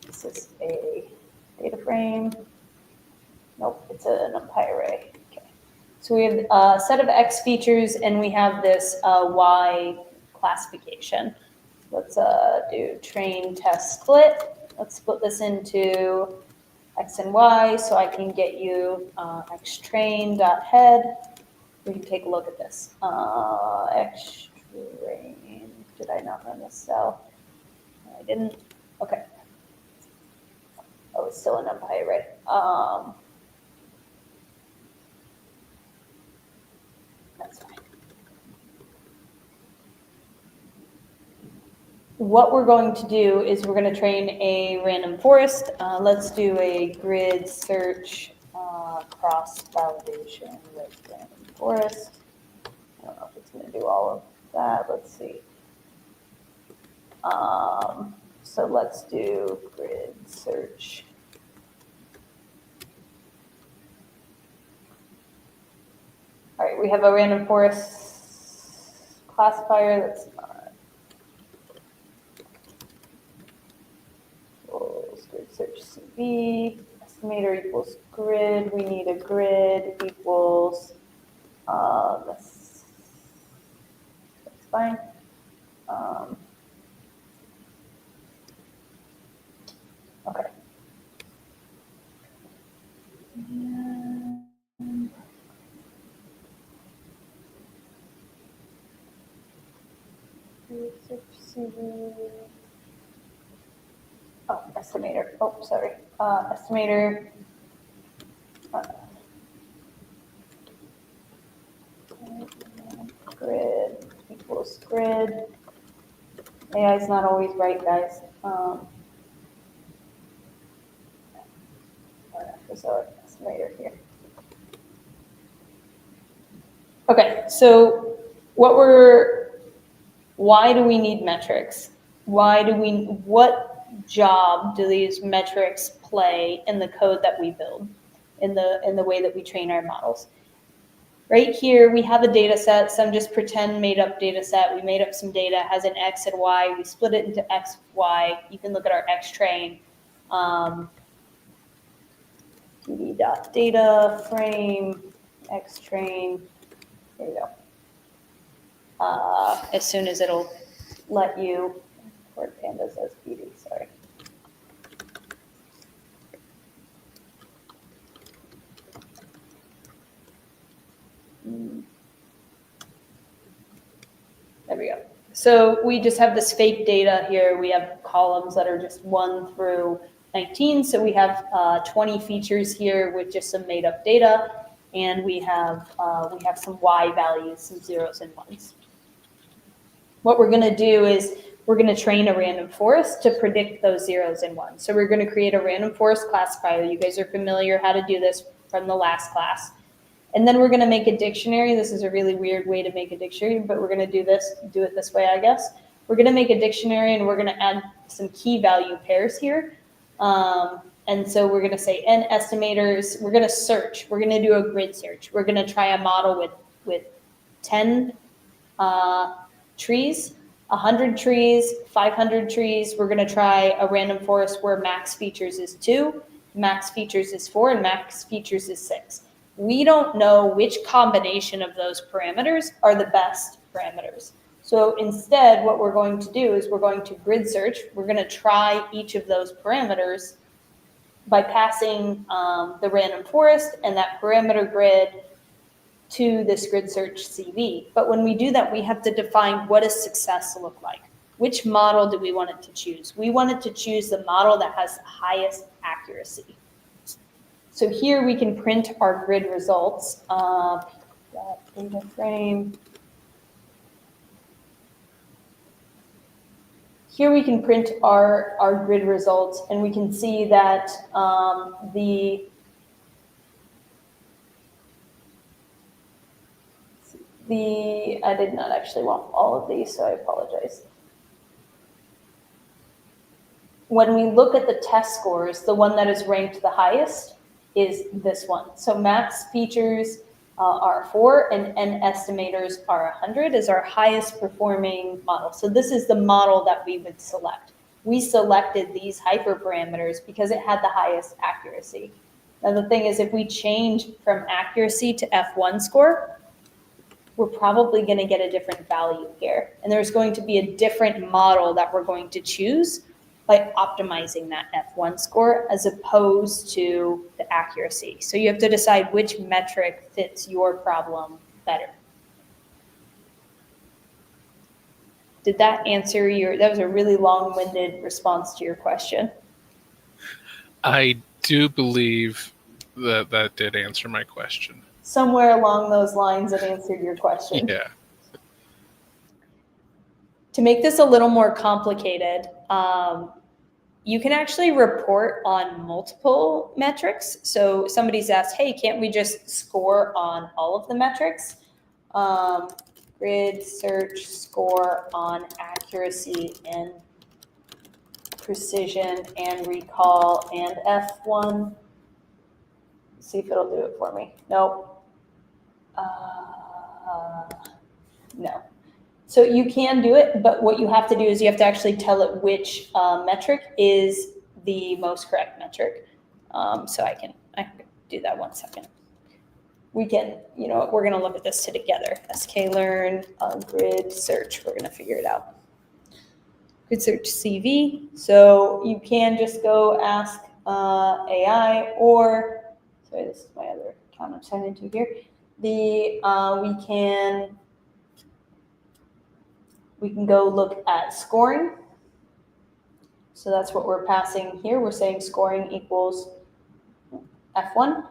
This is a data frame. Nope, it's an NumPy array. Okay. So we have a set of X features and we have this Y classification. Let's do train test split. Let's split this into X and Y so I can get you xtrain.head. We can take a look at this. Xtrain, did I not run this cell? I didn't, okay. Oh, it's still a NumPy array. That's fine. What we're going to do is we're going to train a random forest. Let's do a grid search cross-validation with random forest. I don't know if it's going to do all of that. Let's see. So let's do grid search. All right, we have a random forest classifier that's not equals grid search CV, estimator equals grid. We need a grid equals, that's fine. Okay. Oh, estimator. Oh, sorry. Estimator. Grid equals grid. AI is not always right, guys. So estimator here. Okay, so why do we need metrics? What job do these metrics play in the code that we build, in the way that we train our models? Right here, we have a data set, some just pretend made up data set. We made up some data, has an X and Y. We split it into X, Y. You can look at our X train. db.data frame, X train. There you go. As soon as it'll let you, Port Panda says PD, sorry. There we go. So we just have this fake data here. We have columns that are just 1 through 19. So we have 20 features here with just some made up data. And we have some Y values, some zeros and ones. What we're going to do is we're going to train a random forest to predict those zeros and ones. So we're going to create a random forest classifier. You guys are familiar how to do this from the last class. And then we're going to make a dictionary. This is a really weird way to make a dictionary, but we're going to do it this way, I guess. We're going to make a dictionary and we're going to add some key value pairs here. And so we're going to say n estimators. We're going to search. We're going to do a grid search. We're going to try a model with 10 trees, 100 trees, 500 trees. We're going to try a random forest where max features is 2, max features is 4, and max features is 6. We don't know which combination of those parameters are the best parameters. So instead, what we're going to do is we're going to grid search. We're going to try each of those parameters by passing the random forest and that parameter grid to this grid search CV. But when we do that, we have to define what does success look like. Which model do we want it to choose? We want it to choose the model that has the highest accuracy. So here we can print our grid results. Data frame. Here we can print our grid results, and we can see that I did not actually want all of these, so I apologize. When we look at the test scores, the one that is ranked the highest is this one. So max features are 4 and n estimators are 100 is our highest performing model. So this is the model that we would select. We selected these hyperparameters because it had the highest accuracy. Now the thing is, if we change from accuracy to F1 score, we're probably going to get a different value here. And there's going to be a different model that we're going to choose by optimizing that F1 score as opposed to the accuracy. So you have to decide which metric fits your problem better. Did that answer that was a really long-winded response to your question. I do believe that did answer my question. Somewhere along those lines it answered your question. Yeah. To make this a little more complicated, you can actually report on multiple metrics. So somebody's asked, hey, can't we just score on all of the metrics? Grid search score on accuracy and precision and recall and F1. See if it'll do it for me. Nope. No. So you can do it, but what you have to do is you have to actually tell it which metric is the most correct metric. So I can do that 1 second. We can, we're going to look at this together. sklearn, grid search, we're going to figure it out. Grid search CV. So you can just go ask AI or, sorry, this is my other account I'm signed into here. We can We can go look at scoring. So that's what we're passing here. We're saying scoring equals F1.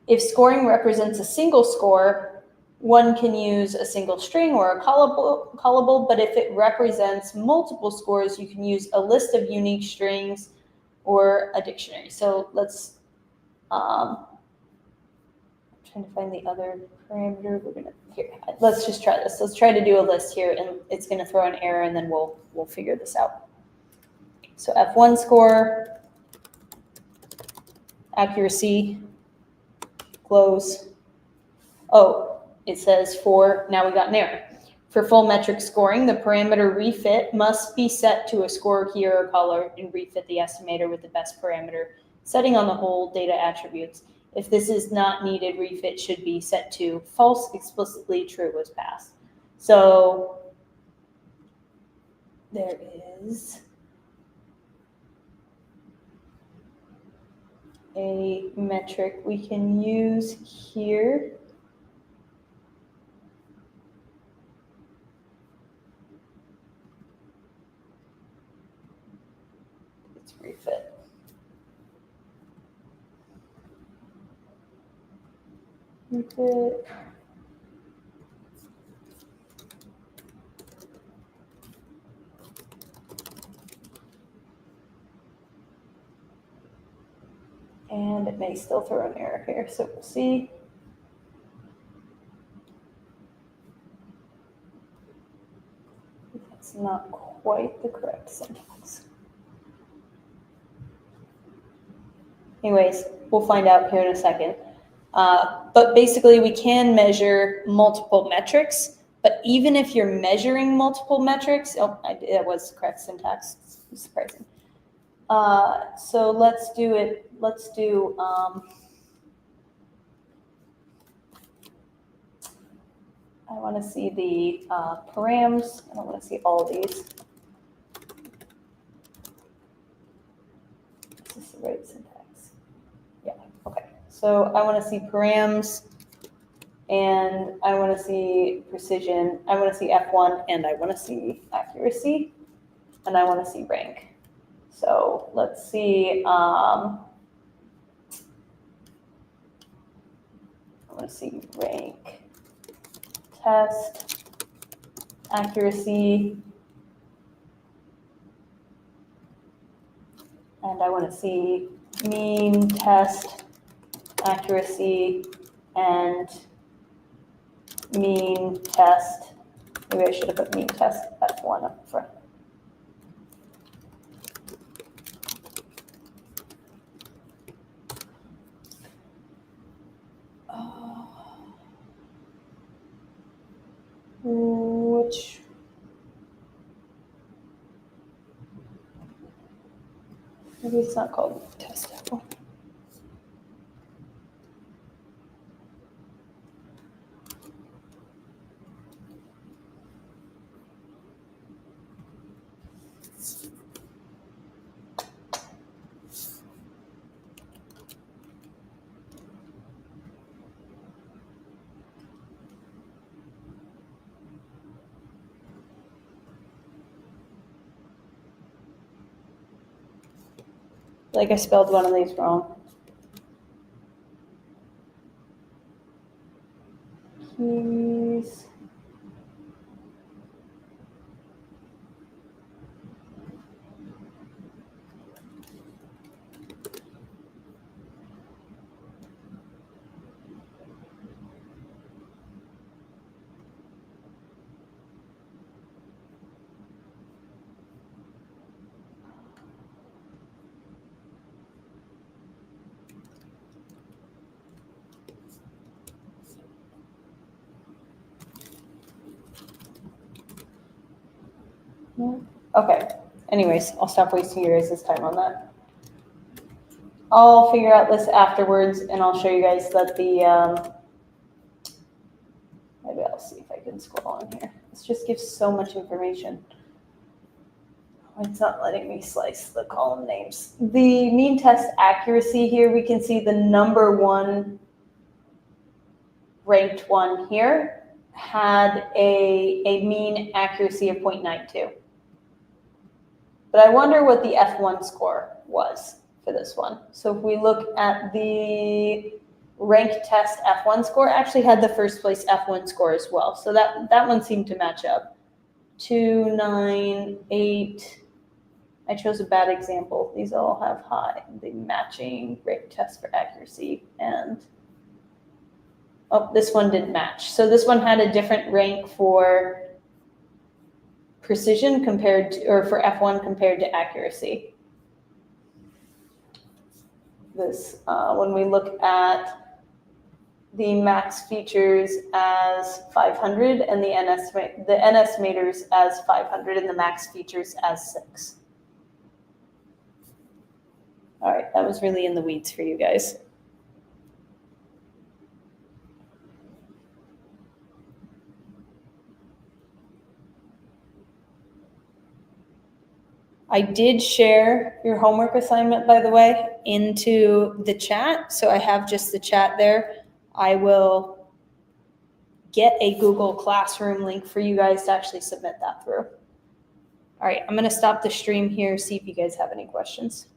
If scoring represents a single score, one can use a single string or a callable, but if it represents multiple scores, you can use a list of unique strings or a dictionary. So let's, I'm trying to find the other parameter. Let's just try this. Let's try to do a list here, and it's going to throw an error, and then we'll figure this out. So F1 score, accuracy, close. Oh, it says for, now we got an error. For full metric scoring, the parameter refit must be set to a score key or a color and refit the estimator with the best parameter setting on the whole data attributes. If this is not needed, refit should be set to false, explicitly true was passed. So there is a metric we can use here. It's refit. Refit. And it may still throw an error here, so we'll see. That's not quite the correct syntax. Anyways, we'll find out here in a second. But basically, we can measure multiple metrics, but even if you're measuring multiple metrics, that was the correct syntax, it's surprising. So let's do it. Let's do, I want to see the params. I don't want to see all these. Is this the right syntax? Yeah, okay. So I want to see params, and I want to see precision. I want to see F1, and I want to see accuracy, and I want to see rank. So let's see, I want to see rank, test, accuracy, and I want to see mean, test, accuracy, and mean, test. Maybe I should have put mean, test, F1 up front. Which, maybe it's not called test. Like I spelled one of these wrong. Keys. Okay. Anyways, I'll stop wasting your guys' time on that. I'll figure out this afterwards, and I'll show you guys that the, maybe I'll see if I can scroll on here. This just gives so much information. It's not letting me slice the column names. The mean test accuracy here, we can see the number one ranked one here. had a mean accuracy of 0.92. But I wonder what the F1 score was for this one. So if we look at the rank test F1 score, actually had the first place F1 score as well. So that one seemed to match up. 298. I chose a bad example. These all have high, the matching rank test for accuracy. And oh, this one didn't match. So this one had a different rank for precision compared to, or for F1 compared to accuracy. This, when we look at the max features as 500 and the NS meters as 500 and the max features as 6. All right, that was really in the weeds for you guys. I did share your homework assignment, by the way, into the chat. So I have just the chat there. I will get a Google Classroom link for you guys to actually submit that through. All right, I'm going to stop the stream here, see if you guys have any questions.